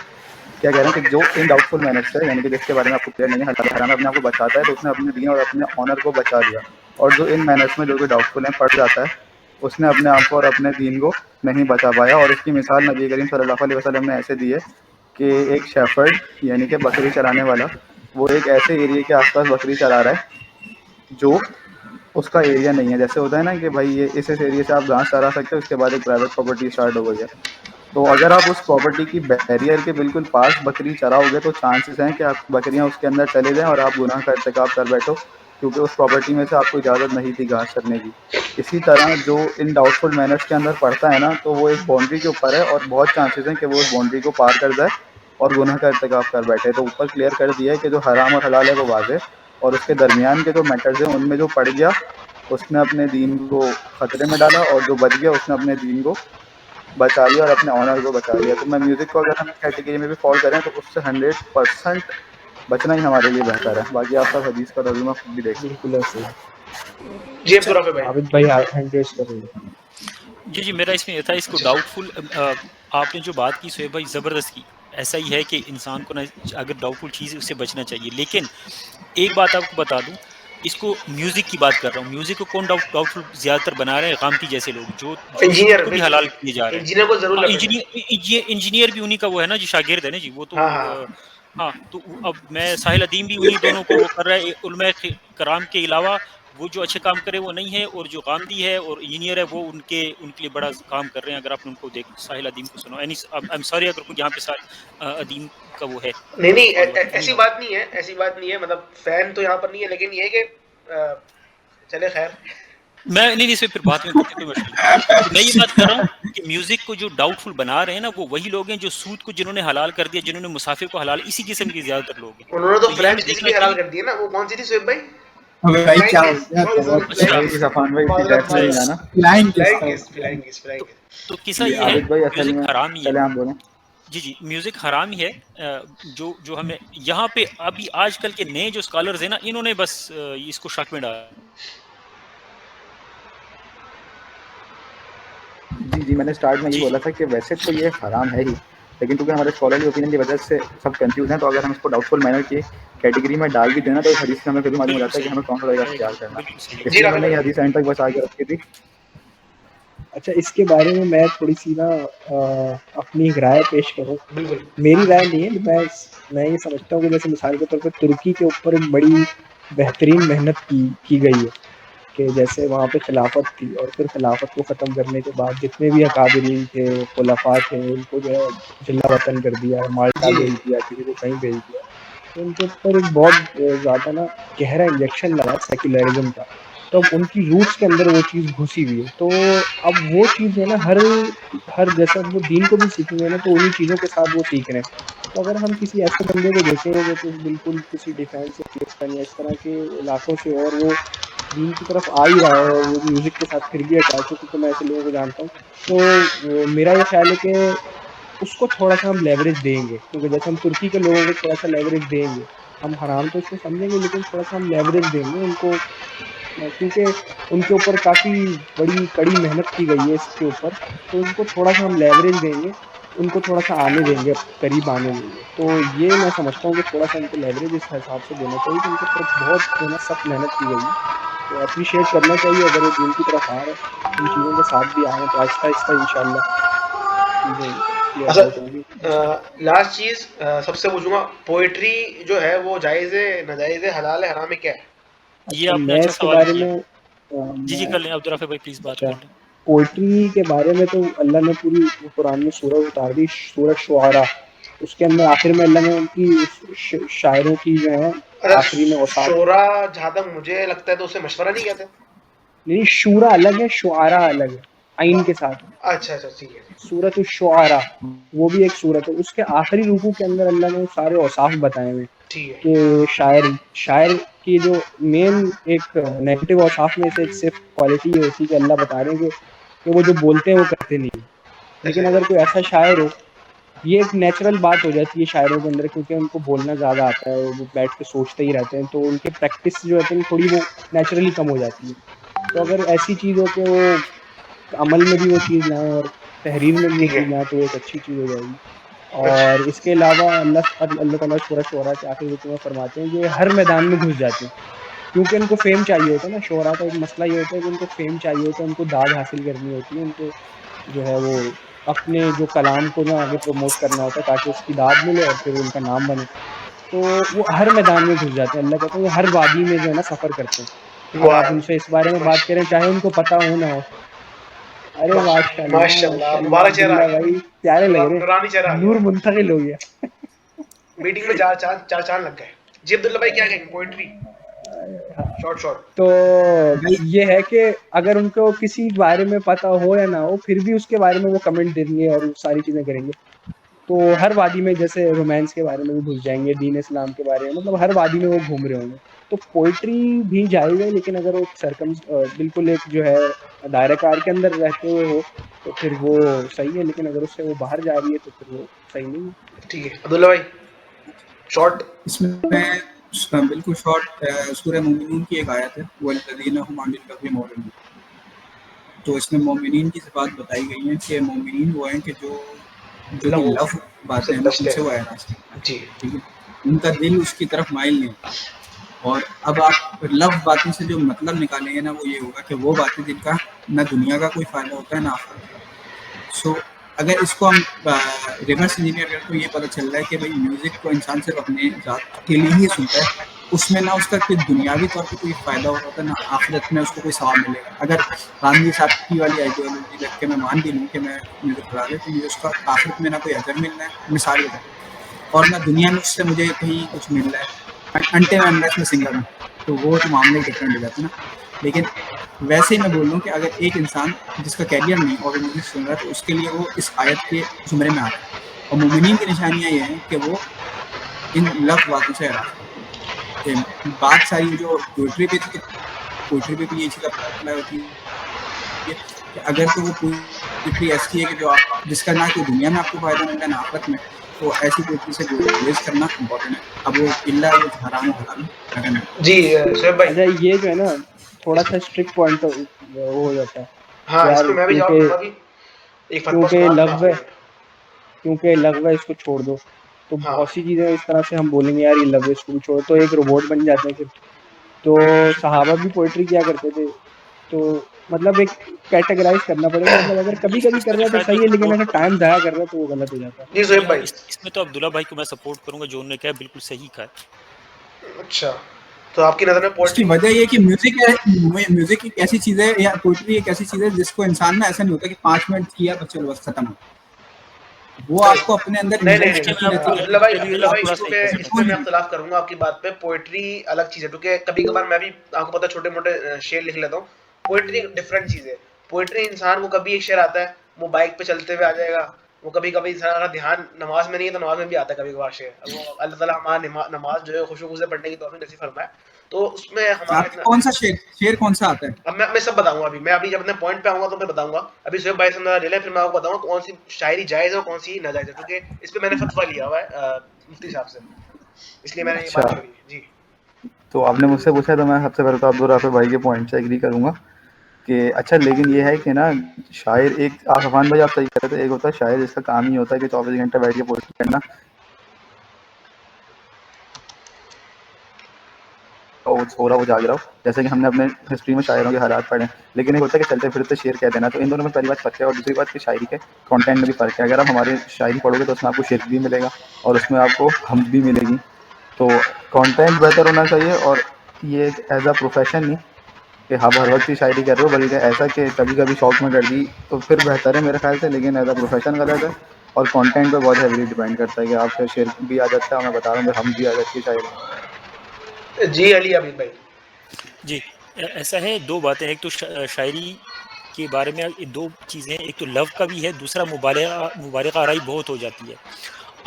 क्या कह रहे हैं कि जो इन डाउटफुल मैनर्स है, यानी कि जिसके बारे में आपको क्लियर नहीं है, हलाल हराम अपने आप को बचाता है, तो उसने अपने दीन और अपने ऑनर को बचा लिया। और जो इन मैनर्स में जो कि डाउटफुल है पड़ जाता है, उसने अपने आप को और अपने दीन को नहीं बचा पाया। और इसकी मिसाल नबी करीम सल्लल्लाहु अलैहि वसल्लम ने ऐसे दी है कि एक शेफर्ड यानी कि बकरी चराने वाला, वो एक ऐसे एरिया के आसपास बकरी चरा रहा है जो उसका एरिया नहीं है। जैसे होता है ना कि भाई ये इस एरिया से आप घास चरा सकते हो, उसके बाद एक प्राइवेट प्रॉपर्टी स्टार्ट हो गई है। तो अगर आप उस प्रॉपर्टी की बैरियर के बिल्कुल पास बकरी चराओगे तो चांसेस हैं कि आप बकरियां उसके अंदर चले जाएं और आप गुनाह का इर्तिकाब कर बैठो, क्योंकि उस प्रॉपर्टी में से आपको इजाज़त नहीं थी घास चरने की। इसी तरह जो इन डाउटफुल मैनर्स के अंदर पड़ता है ना, तो वो एक बाउंड्री के ऊपर है और बहुत चांसेस हैं कि वो उस बाउंड्री को पार कर जाए और गुनाह का इर्तिकाब कर बैठे। तो ऊपर क्लियर कर दिया है कि जो हराम और हलाल है वो वाज़ेह, और उसके दरमियान के जो मैटर्स हैं उनमें जो पड़ गया उसने अपने दीन को ख़तरे में डाला, और जो बच गया उसने अपने दीन को बचा लिया और अपने ऑनर को बचा लिया। तो मैं म्यूज़िक को अगर हम कैटेगरी में भी फॉल करें तो उससे 100% बचना ही हमारे लिए बेहतर है। बाकी आप सब हदीस का तर्जुमा खुद भी देख सकते बिल्कुल ऐसे ही। जी अब्दुल रफ़ी भाई। आबिद भाई हैंड रेज करेंगे। जी मेरा इसमें ये था, इसको डाउटफुल आपने जो बात की सोहेब भाई ज़बरदस्त की। ऐसा ही है कि इंसान को ना अगर डाउटफुल चीज़ है उससे बचना चाहिए। लेकिन एक बात आपको बता दूं, इसको म्यूजिक की बात कर रहा हूँ। म्यूजिक को कौन डाउटफुल ज्यादातर बना रहे हैं? गामती जैसे लोग जो जो सूद इंजीनियर को भी बिल्कुल, हलाल किए जा रहे हैं। इंजीनियर को ज़रूर हाँ, लगेगा। इंजीनियर भी उन्हीं का वो है ना, जो शागिर्द है ना जी, वो तो हाँ, हाँ। हाँ, तो अब मैं साहिल अदीम भी उन्हीं दोनों को वो कर रहा है। उलमा कराम के अलावा वो जो अच्छे काम करे वो नहीं है, और जो गामदी है और इंजीनियर है वो उनके लिए बड़ा काम कर रहे हैं। अगर आपने उनको देख साहिल अदीम को सुना, आई एम सॉरी अगर कोई यहाँ पे अदीम का वो है नहीं नहीं फॉलोअर ऐसी नहीं। बात नहीं है, ऐसी बात नहीं है, मतलब फैन तो यहाँ पर नहीं है, लेकिन ये है कि चले खैर। मैं नहीं इस पे फिर बात में करते, कोई मसला नहीं। तो मैं ये बात कर रहा हूँ कि म्यूजिक को जो डाउटफुल बना रहे हैं ना, वो वही लोग हैं जो सूद को जिन्होंने हलाल कर दिया, जिन्होंने मुसाफिर को हलाल, इसी किस्म के ज्यादातर लोग हैं। उन्होंने तो तो ये फ्रेंच हमें किस देखना भी हलाल चाहिए। कर दी है ना, वो कौन सी थी सुहेब भाई? अबे भाई फ्लाइंग क्या हो किस, गया? सॉरी सॉरी, अच्छा, फ्लाइंग भाई किस, सफ़ान भाई इसी माजरत डेप्थ में नहीं माजरत, जाना। फ्लाइंग किस फ्लाइंग था? किस, फ्लाइंग किस, फ्लाइंग तो, किस। तो किस्सा जी ये है, आबिद भाई असल म्यूजिक में, हराम ही है। चले आप बोलें। जी म्यूजिक हराम ही है। जो जो हमें यहाँ पे अभी आजकल के नए जो स्कॉलर्स हैं ना, इन्होंने बस इसको शक में डाला। जी मैंने स्टार्ट में ये जी बोला था कि वैसे तो ये हराम है ही, लेकिन क्योंकि हमारे स्कॉलरली ओपिनियन की वजह से सब कंफ्यूज हैं, तो अगर हम इसको डाउटफुल मैनर की कैटेगरी में डाल भी दें ना, तो इस हदीस से हमें फिर भी मालूम हो बिल्कुल जाता है कि सही हमें है, कौन सा तरीका आई इख्तियार एग्री, करना। बिल्कुल सही है। जी इसलिए राफी मैंने ये भाई। हदीस एंड तक बचा के रखी थी। अच्छा, इसके बारे में मैं थोड़ी सी ना अपनी एक राय पेश करूँ। बिल्कुल। मेरी राय नहीं है, मैं ये समझता हूँ कि जैसे मिसाल के तौर पे तुर्की के ऊपर एक बड़ी बेहतरीन मेहनत की गई है, कि जैसे वहाँ पे खिलाफत थी और फिर खिलाफत को ख़त्म करने के बाद जितने भी अकाबरीन थे, खुलफा थे, उनको जो है जिला वतन कर दिया, माल्टा जी भेज दिया, किसी को कहीं भेज दिया। तो उनके ऊपर एक बहुत ज़्यादा ना गहरा इंजेक्शन लगा सेक्युलरिज्म का। तो अब उनकी रूट्स के अंदर वो चीज़ घुसी हुई है। तो अब वो चीज़ जो है ना, हर हर जैसे अब वो दीन को भी सीखेंगे ना, तो उन्हीं चीज़ों के साथ वो सीख रहे हैं। तो अगर हम किसी ऐसे बंदे को देखेंगे जो कि बिल्कुल किसी डिफेंस या या इस तरह के इलाकों से, और वो दीन की तरफ आ ही रहा है और वो म्यूज़िक के साथ फिर भी अटैच है, क्योंकि मैं ऐसे लोगों को जानता हूँ। तो मेरा ये ख्याल है कि उसको थोड़ा-सा हम लेवरेज देंगे, क्योंकि जैसे हम तुर्की के लोगों को थोड़ा-सा लेवरेज देंगे, हम हराम तो इसको समझेंगे लेकिन थोड़ा-सा हम लेवरेज देंगे उनको, क्योंकि उनके ऊपर काफ़ी बड़ी कड़ी मेहनत की गई है इसके ऊपर, तो उनको थोड़ा-सा हम लेवरेज देंगे, उनको थोड़ा-सा आने देंगे, करीब आने देंगे। तो ये मैं समझता हूँ कि थोड़ा-सा उनको लेवरेज इस हिसाब से देना चाहिए कि उनके ऊपर बहुत जो है ना सख्त मेहनत की गई है। तो एप्रिशिएट करना चाहिए अगर वो दीन की तरफ आ रहे हैं, इन चीज़ों के साथ भी आ रहे हैं, तो आहिस्ता-आहिस्ता इंशाअल्लाह चीज़ें क्लियर अच्छा, आउट होंगी। लास्ट चीज सबसे पूछूंगा, पोएट्री जो है वो जायज है, नाजायज है, हलाल है, हराम है, क्या है? ये अच्छा, आपने मैं अच्छा इसके सवाल बारे किया। में जी मैं कर लें अब्दुल राफे भाई, प्लीज बात अच्छा, कर लें। पोएट्री के बारे में तो अल्लाह ने पूरी कुरान में सूरह उतार दी, सूरह शुआरा। उसके अंदर आखिर में अल्लाह ने उनकी शायरों की जो है अच्छा, आखिरी में औसाफ, शोरा, जहां तक मुझे लगता है तो उसे मशवरा नहीं कहते। नहीं शूरा अलग है, शुआरा अलग है, आइन के साथ। अच्छा अच्छा, ठीक है। सूरत शुआरा वो भी एक सूरत है, उसके आखिरी रुकू के अंदर अल्लाह ने सारे औसाफ बताए हुए हैं ठीक है। कि शायर की जो मेन एक नेगेटिव औसाफ में से एक सिर्फ क्वालिटी ये होती है कि अल्लाह बता रहे हैं कि वो जो बोलते हैं वो करते नहीं। अच्छा लेकिन अगर कोई ऐसा शायर हो, ये एक नेचुरल बात हो जाती है शायरों के अंदर, क्योंकि उनको बोलना ज़्यादा आता है, वो बैठ के सोचते ही रहते हैं, तो उनकी प्रैक्टिस जो होती है थोड़ी वो नेचुरली कम हो जाती है। तो अगर ऐसी चीज़ हो कि वो अमल में भी वो चीज़ लाएँ और तहरीर में भी वो ठीक चीज़ है। लाएँ, तो वो एक अच्छी चीज़ हो जाएगी। अच्छा और इसके अलावा अल्लाह ताला सूरह शुअरा के आखिरी रुकू में फरमाते हैं कि ये हर मैदान में घुस जाते हैं, क्योंकि उनको फ़ेम चाहिए होता है ना। शुअरा का एक मसला ये होता है कि उनको फ़ेम चाहिए होता है, उनको दाद हासिल करनी होती है, उनको जो है वो अपने जो कलाम को ना आगे प्रमोट करना होता है ताकि उसकी दाद मिले और फिर उनका नाम बने। तो वो हर मैदान में घुस जाते हैं। अल्लाह कहते हैं वो हर वादी में जो है ना सफ़र करते हैं। अब आप वाह, उनसे इस बारे में बात करें, चाहे उनको पता हो ना हो। अरे माशाल्लाह, माशाल्लाह, माशाल्लाह मुबारक चेहरा आ अब्दुल्ला गया, भाई, प्यारे लग रहे नूरानी चेहरा आ हैं। गया। नूर मुंतकिल हो गया। मीटिंग में चार चांद लग गए। जी अब्दुल्ला भाई, क्या कहेंगे? पोएट्री हाँ, शॉर्ट शॉर्ट। तो भाई ये है कि अगर उनको किसी बारे में पता हो या ना हो, फिर भी उसके बारे में वो कमेंट देंगे और सारी चीज़ें करेंगे। तो हर वादी में जैसे रोमांस के बारे में भी घुस जाएँगे, दीन इस्लाम के बारे में, मतलब हर वादी में वो घूम रहे होंगे। तो पोएट्री भी जायज़ है, लेकिन अगर वो बिल्कुल एक जो है दायरा-कार के अंदर रहते हुए हो, तो फिर वो सही है, लेकिन अगर उससे वो बाहर जा रही है, तो फिर वो सही नहीं है। ठीक है अब्दुल्ला भाई, शॉर्ट। इसमें बिल्कुल शॉर्ट सूरह मोमिनून की एक आयत है, वल्लज़ीना हुम अनिल लग़वी मुअरिदून। तो इसमें मोमिनीन की सिफ़ात बताई गई हैं कि मोमिनीन वो हैं कि जो लव लव बातें हैं ना बचते उनसे वो हैं। एराज़ करता है, जी। ठीक है? उनका दिल उसकी तरफ माइल नहीं होता। और अब आप लव बातों से जो मतलब निकालेंगे ना, वो ये होगा कि वो बातें जिनका ना दुनिया का कोई फ़ायदा होता है ना आखिरत का। सो अगर इसको हम रिवर्स इंजीनियर करें तो ये पता चल रहा है कि भाई म्यूज़िक को इंसान सिर्फ अपने ज़ात के लिए ही सुनता है, उसमें ना उसका कोई दुनियावी तौर पे कोई फ़ायदा हो रहा होता है, ना आखिरत में उसको कोई सवाब मिलेगा। अगर रामजी साहब की वाली आइडियोलॉजी रख के मैं मान भी लूँ कि मैं म्यूज़िक पढ़ा रहा तो मुझे उसका आखिरत में ना कोई अजर मिल रहा है, मिसाल के तौर पे, और ना दुनिया में उससे मुझे कहीं कुछ मिल रहा है, अनटिल अनलेस मैं सिंगर हूँ, तो वो तो मामले डिफरेंट हो जाते हैं ना। लेकिन वैसे ही मैं बोल रहा हूँ कि अगर एक इंसान जिसका कैरियर नहीं और वो म्यूज़िक सुन रहा है, तो उसके लिए वो इस आयत के ज़ुमरे में आ रहा है। और मोमिनीन की निशानियाँ ये हैं कि वो इन लफ़्ज़ बातों से एराज़ करते हैं। बात सारी जो पोएट्री पे थी कि पोएट्री पे भी ये चीज़ अप्लाई होती है कि अगर तो वो पोएट्री ऐसी है कि जो आप जिसका ना कोई दुनिया में आपको फ़ायदा मिल रहा है ना आखिरत में, तो ऐसी पोएट्री से गुरेज़ करना इम्पोर्टेंट है। अब वो इल्ला वो हराम हो हलाल अगर नहीं। जी शोएब भाई। अच्छा, ये जो है ना इस थोड़ा-सा स्ट्रिक्ट पॉइंट वो हो जाता है हाँ, इस यार, पे मैं भी जवाब क्योंकि दूंगा अभी। एक फतवा क्योंकि सुना दूं लग़्व आखिरी है, में। क्योंकि लग़्व है इसको छोड़ दो। तो हाँ। बहुत सी चीज़ें इस तरह से हम बोलेंगे यार ये लग़्व है इसको भी छोड़ो, तो एक रोबोट बन जाते हैं फिर। तो सहाबा भी पोएट्री किया करते थे। तो मतलब एक कैटेगराइज़ करना पड़ेगा, मतलब अगर कभी-कभी कर इसमें रहा तो है तो शायद मैं सही है, लेकिन सपोर्ट अगर करूंगा। टाइम ज़ाया कर रहा है तो वो गलत हो जाता है। जी जी शोएब हाँ, भाई। इसमें तो अब्दुल्ला भाई को मैं सपोर्ट करूंगा, जो उन्होंने कहा बिल्कुल सही कहा है। अच्छा, तो आपकी नज़र में उसकी पोएट्री। वजह ये है कि म्यूजिक एक ऐसी चीज है या पोइट्री एक ऐसी चीज है जिसको इंसान ना ऐसा नहीं होता कि 5 मिनट किया बस चलो बस खत्म, वो आपको अपने अंदर नहीं नहीं इन्वेस्ट नहीं, देखिए करती मैं रहती है। अब्दुल्ला भाई, थोड़ा इस सा पे एक इस पे कौन मैं है? इख्तिलाफ करूंगा आपकी बात पे। पोएट्री अलग चीज़ है, क्योंकि कभी कभार मैं भी, आपको पता है, छोटे मोटे शेर लिख लेता हूँ। पोएट्री डिफरेंट चीज़ है। पोएट्री इंसान को कभी एक शेर आता है, वो बाइक पे चलते हुए आ जाएगा। वो कभी कभी इंसान का ध्यान नमाज में नहीं है तो नमाज में भी आता है कभी कभार शेर। वो अल्लाह ताला हमारा नमाज जो है खुशू से पढ़ने की तौफीक नसीब फरमाए। तो उसमें हमारा आपको कौन सा शेर कौन सा आता है? अब मैं सब बताऊंगा। अभी मैं अभी जब अपने पॉइंट पे आऊंगा तो मैं बताऊंगा। अभी सोहेब भाई से अंदाजा ले लें, फिर मैं आपको बताऊंगा कौन सी शायरी जायज है और कौन सी नाजायज है, क्योंकि इस पे मैंने फतवा लिया हुआ है मुफ्ती साहब से, इसलिए मैंने ये बात अच्छा, करी जी। तो आपने मुझसे पूछा तो मैं सबसे पहले तो अब्दुल राफे भाई के पॉइंट से एग्री करूंगा कि अच्छा, लेकिन ये है कि ना, शायर एक अफान भाई आप सही कह रहे थे, एक होता है शायर जिसका काम ही होता है कि 24 घंटे बैठ के पोस्टिंग करना, और सो रहा वो जाग रहा हो, जैसे कि हमने अपने हिस्ट्री में शायरों के हालात पढ़े हैं। लेकिन एक होता है कि चलते फिरते शेर कह देना, तो इन दोनों में पहली बात फ़र्क है, और दूसरी बात कि शायरी के कंटेंट में भी फ़र्क है। अगर आप हमारी शायरी पढ़ोगे तो उसमें आपको शेर भी मिलेगा और उसमें आपको हम्द भी मिलेगी। तो कंटेंट बेहतर होना चाहिए, और ये एक एज अ प्रोफेशन नहीं कि आप हर वक्त ही शायरी कर रहे हो, बल्कि ऐसा कि कभी कभी शौक में कर दी तो फिर बेहतर है मेरे ख्याल से, लेकिन एज अ प्रोफेशन गलत है। और कंटेंट पे बहुत हैवीली डिपेंड करता है कि आपके शेर भी आ जाता है, मैं बता रहा हूँ, हम भी आ जाती है शायरी में। जी अली आबिद भाई। जी, ऐसा है, 2 बातें हैं। एक तो शायरी के बारे में दो चीज़ें हैं, एक तो लव का भी है, दूसरा मुबालिगा आराई बहुत हो जाती है।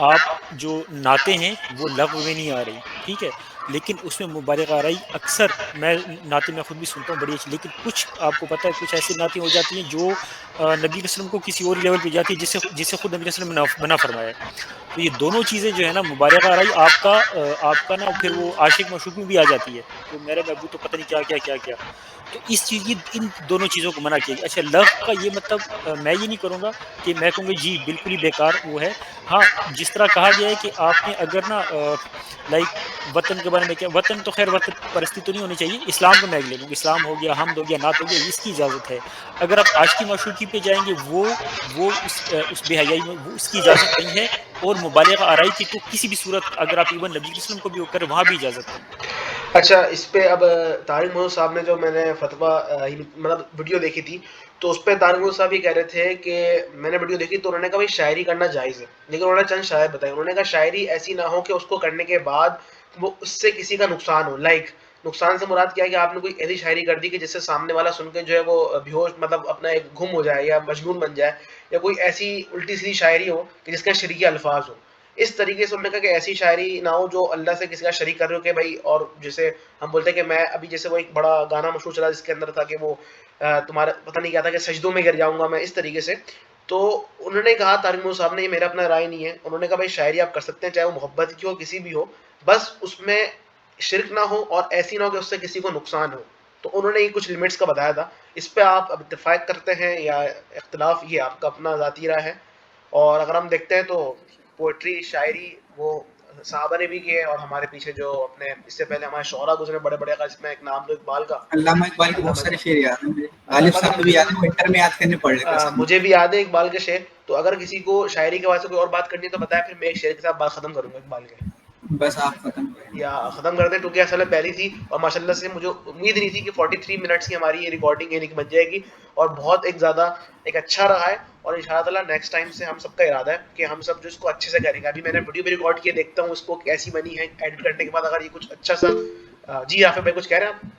आप जो नाते हैं वो लव में नहीं आ रही, ठीक है, लेकिन उसमें मुबालिगा आराई अक्सर, मैं नाते मैं खुद भी सुनता हूँ बड़ी अच्छी, लेकिन कुछ आपको पता है कुछ ऐसी नातें हो जाती हैं जो नबी वसल्लम को किसी और लेवल पे जाती है, जिससे जिससे खुद नबी वसल्लम ने मना फरमाया है। तो ये दोनों चीज़ें जो है ना, मुबालिगा आराई आपका ना फिर वो आशिक मशूक में भी आ जाती है, तो मेरे महबूब तो पता नहीं क्या। तो इस चीज़ की, इन दोनों चीज़ों को मना किया गया। अच्छा, लव का ये मतलब मैं ये नहीं करूँगा कि मैं कहूँगा जी बिल्कुल ही बेकार वो है। हाँ, जिस तरह कहा गया है कि आपने अगर ना लाइक वतन के बारे में, क्या वतन, तो खैर वतन परस्ती तो नहीं होनी चाहिए, इस्लाम को मैं ले लूँगा, इस्लाम हो गया, हमद हो गया, नात हो गया, इसकी इजाज़त है। अगर आप आशिकी माशूकी पे जाएँगे, वो उस बेहयाई में वो उसकी इजाज़त नहीं है, और मुबालिगा आराई की तो किसी भी सूरत अगर आप इवन नबी वसल्लम को भी वो करें, वहाँ भी इजाज़त नहीं है। अच्छा, इस पे अब तारिक मोहम्मद साहब ने जो मैंने फतवा मतलब वीडियो देखी थी, तो उस पे तारिक मोहम्मद साहब ये कह रहे थे कि मैंने वीडियो देखी तो उन्होंने कहा भाई शायरी करना जायज़ है, लेकिन उन्होंने चंद शायर बताए। उन्होंने कहा शायरी ऐसी ना हो कि उसको करने के बाद वो उससे किसी का नुकसान हो। लाइक नुकसान से मुराद क्या है कि आपने कोई ऐसी शायरी कर दी कि जिससे सामने वाला सुन के जो है वो बेहोश, मतलब अपना एक गुम हो जाए या मजनून बन जाए, या कोई ऐसी उल्टी सीधी शायरी हो कि जिसके शरीकी अल्फाज हो। इस तरीके से उन्होंने कहा कि ऐसी शायरी ना हो जो अल्लाह से किसी का शरीक कर रहे हो कि भाई, और जैसे हम बोलते हैं कि मैं अभी, जैसे वो एक बड़ा गाना मशहूर चला जिसके अंदर था कि वो तुम्हारा पता नहीं क्या था कि सजदों में गिर जाऊंगा मैं, इस तरीके से। तो उन्होंने कहा, तारिक मोहम्मद साहब ने, ये मेरा अपना राय नहीं है, उन्होंने कहा भाई शायरी आप कर सकते हैं, चाहे वो मोहब्बत की हो, किसी भी हो, बस उसमें शिरक ना हो और ऐसी ना हो कि उससे किसी को नुकसान हो। तो उन्होंने ये कुछ लिमिट्स का बताया था। इस पे आप अब इत्तेफाक करते हैं या इख्तिलाफ, ये आपका अपना ज़ाती राय है। और अगर हम देखते हैं तो पोइट्री, शायरी वो साहबा ने भी की है, और हमारे पीछे जो अपने इससे पहले हमारे शोरा गुजरे बड़े बड़े का, इसमें एक नाम तो इकबाल का, अल्लामा इकबाल के बहुत सारे शेर याद हैं मुझे, गालिब साहब को भी याद है, विंटर में याद करने पड़ रहे थे सब। मुझे भी याद है इकबाल के शेर। तो अगर किसी को शायरी के वास्ते कोई और बात करनी है तो बताया, फिर मैं एक शेर के साथ बात खत्म करूंगा इकबाल के, बस आप खत्म करें। या ख़त्म कर दें, क्योंकि असल में पहली थी और माशाल्लाह से मुझे उम्मीद नहीं थी कि 43 मिनट्स की हमारी ये रिकॉर्डिंग यानी कि बन जाएगी, और बहुत एक ज़्यादा एक अच्छा रहा है। और इंशाअल्लाह ताला नेक्स्ट टाइम से हम सबका इरादा है कि हम सब जो इसको अच्छे से करेंगे। अभी मैंने वीडियो भी रिकॉर्ड किए, देखता हूँ इसको कैसी बनी है, एडिट करने के बाद अगर ये कुछ अच्छा सा जी आफिफ भाई कुछ कह रहे हैं आप?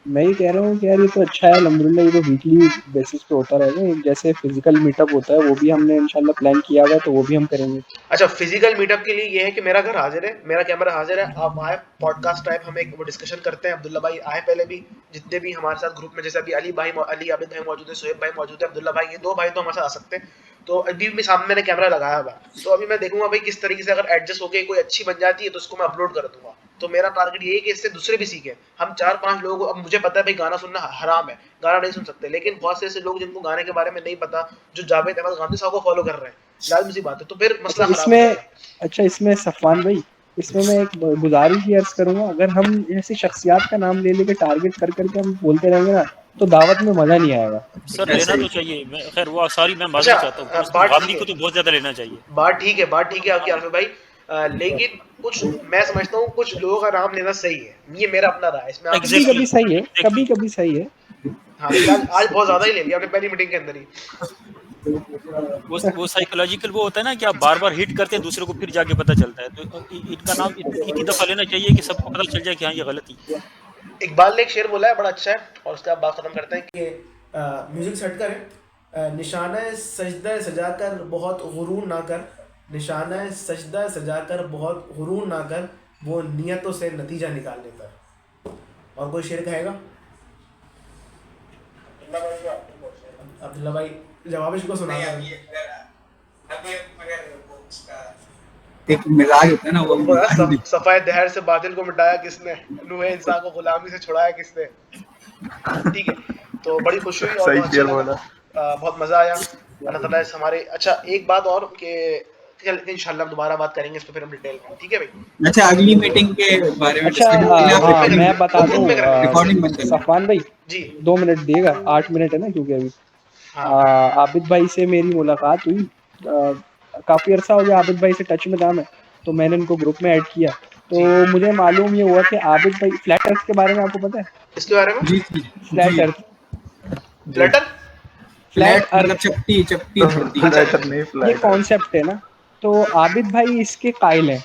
मैं ये कह रहा हूँ कि यार ये तो अच्छा है, अल्हम्दुलिल्लाह, ये तो वीकली बेसिस पे होता रहेगा। एक जैसे फिजिकल मीटअप होता है वो भी हमने इंशाल्लाह प्लान किया हुआ है, तो वो भी हम करेंगे। अच्छा, फिजिकल मीटअप के लिए ये है कि मेरा घर हाजिर है, मेरा कैमरा हाजिर है, आप आए, पॉडकास्ट टाइप हम एक वो डिस्कशन करते हैं। अब्दुल्ला भाई आए पहले भी, जितने भी हमारे साथ ग्रुप में, जैसे अभी अली आबिद भाई मौजूद है, सोहेब भाई मौजूद है, अब्दुल्ला भाई, ये दो भाई तो हमारे साथ आ सकते हैं। तो अभी भी सामने मैंने कैमरा लगाया हुआ है, तो अभी मैं देखूंगा भाई किस तरीके से अगर एडजस्ट होके कोई अच्छी बन जाती है तो उसको मैं अपलोड कर दूंगा। तो मेरा टारगेट ये है कि इससे दूसरे भी सीखें। हम 4-5 लोग, अब मुझे पता है भाई गाना सुनना हराम है, गाना नहीं सुन सकते, लेकिन बहुत से ऐसे लोग जिनको गाने के बारे में नहीं पता, जो जावेद अहमद गांधी साहब को फॉलो कर रहे हैं, लाजिम सी बात है, तो फिर अच्छा मसला खराब हो इसमें जाएगा। अच्छा इसमें सफ़वान भाई, इसमें मैं एक गुजारिश ये अर्ज़ करूँगा, अगर हम ऐसी शख्सियत का नाम ले लेके टारगेट कर करके हम बोलते रहेंगे ना, तो दावत में मज़ा नहीं आएगा। सर ऐसे लेना ही तो चाहिए, मैं खैर वो सॉरी, मैं अच्छा, माजूर चाहता हूँ, कम से कम बात गामदी ठीक को है, तो बहुत ज़्यादा लेना चाहिए। बात ठीक है आपकी लेकिन कुछ मैं समझता हूँ कुछ लोगों का नाम लेना सही है, ये मेरा अपना राय है, इसमें आप कभी डिसएग्री एग्जैक्टली, कभी सही है, एग्जैक्टली। कभी कभी सही है। हाँ, लेकिन आज बहुत ज्यादा ही ले लिया आपने पहली मीटिंग के अंदर ही। वो साइकोलॉजिकल वो होता है ना कि आप बार बार हिट करते हैं दूसरे को, फिर जाके पता चलता है, तो इनका नाम एक ही दफा लेना चाहिए कि सबको पता चल जाए कि हाँ ये गलती। इकबाल ने एक शेर बोला है बड़ा अच्छा है, और उसके बाद बात खत्म करते हैं कि म्यूजिक सेट करें। निशाना सजदा सजाकर बहुत गुरूर ना कर, निशाना सजदा सजाकर बहुत गुरूर ना कर, वो नियतों से नतीजा निकाल लेकर। और कोई शेर कहेगा? अब्दुल्ला भाई जवाब इसको सुना दो। एक मिजाज होता है ना वो सफाए दहर से बातिल को मिटाया किसने, नूहे इंसान को गुलामी से छुड़ाया किसने। ठीक है, तो बड़ी खुशी हुई और सही बहुत अच्छा शेर लगा, बोला। बहुत मजा आया। अल्लाह ताला इस हमारे अच्छा एक बात और कि इंशाल्लाह दोबारा बात करेंगे इस पे फिर हम डिटेल में, ठीक है भाई। अच्छा अगली मीटिंग के बारे में अच्छा हाँ मैं बता दूं रिकॉर्डिंग बंद कर सफवान भाई जी 2 मिनट दिएगा, 8 मिनट है ना क्योंकि अभी हाँ आबिद भाई से मेरी मुलाकात हुई। काफी अरसा हो गया आबिद भाई से टच में था मैं, तो मैंने इनको ग्रुप में ऐड किया। तो मुझे मालूम ये हुआ कि आबिद भाई फ्लैट अर्थ के बारे में आपको पता है? इसके बारे में जी जी फ्लैट अर्थ, फ्लटर फ्लैट फ्लैट मतलब अर्थ चपटी चपटी धरती। फ्लैटर नहीं ये फ्लैट। कॉन्सेप्ट है ना, तो आबिद भाई इसके कायल हैं।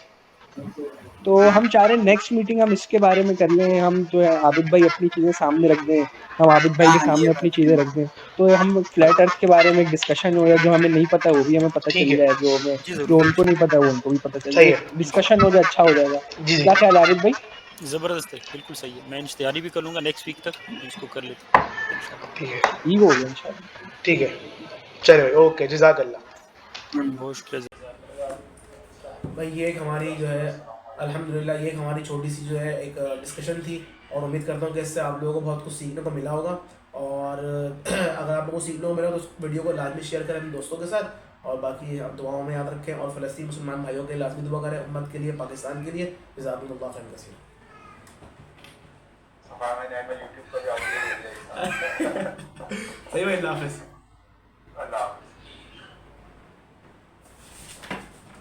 तो हम चाह रहे हैं नेक्स्ट मीटिंग हम इसके बारे में कर लें, हम जो है आबिद भाई अपनी चीज़ें सामने रख दें, हम आबिद भाई के हाँ सामने ये अपनी चीज़ें रख दें, तो हम फ्लैट अर्थ के बारे में एक डिस्कशन हो जाए, जो हमें नहीं पता वो भी हमें पता ठीक चल है जाए, जो हमें जी जो जरूर, उनको नहीं पता वो उनको भी पता चल सही जाए, है। डिस्कशन हो जाए, अच्छा हो जाएगा। जी जी क्या ख्याल है आबिद भाई? जबरदस्त है, बिल्कुल सही है। मैं तैयारी भी कर लूंगा नेक्स्ट वीक तक, इसको कर लेते हैं इंशाल्लाह। ठीक है ठीक हो गया इंशाल्लाह। ठीक है, चलो भाई ओके, जज़ाकल्लाह। बहुत शुक्रिया। भाई ये एक हमारी जो है अल्हम्दुलिल्लाह ये एक हमारी छोटी सी जो है एक डिस्कशन थी, और उम्मीद करता हूँ कि इससे आप लोगों को बहुत कुछ सीखने को मिला होगा। और अगर आप लोगों को सीखने को मिला तो उस वीडियो को लाजमी शेयर करें अपने दोस्तों के साथ, और बाकी आप दुआओं में याद रखें, और फ़लस्तीन मुसलमान भाइयों के लिए लाजमी दुआ करें, उम्मत के लिए, पाकिस्तान के लिए। जज़ाकुमुल्लाह खैरन कसीर। सही भाई, अल्लाह हाफ़िज़।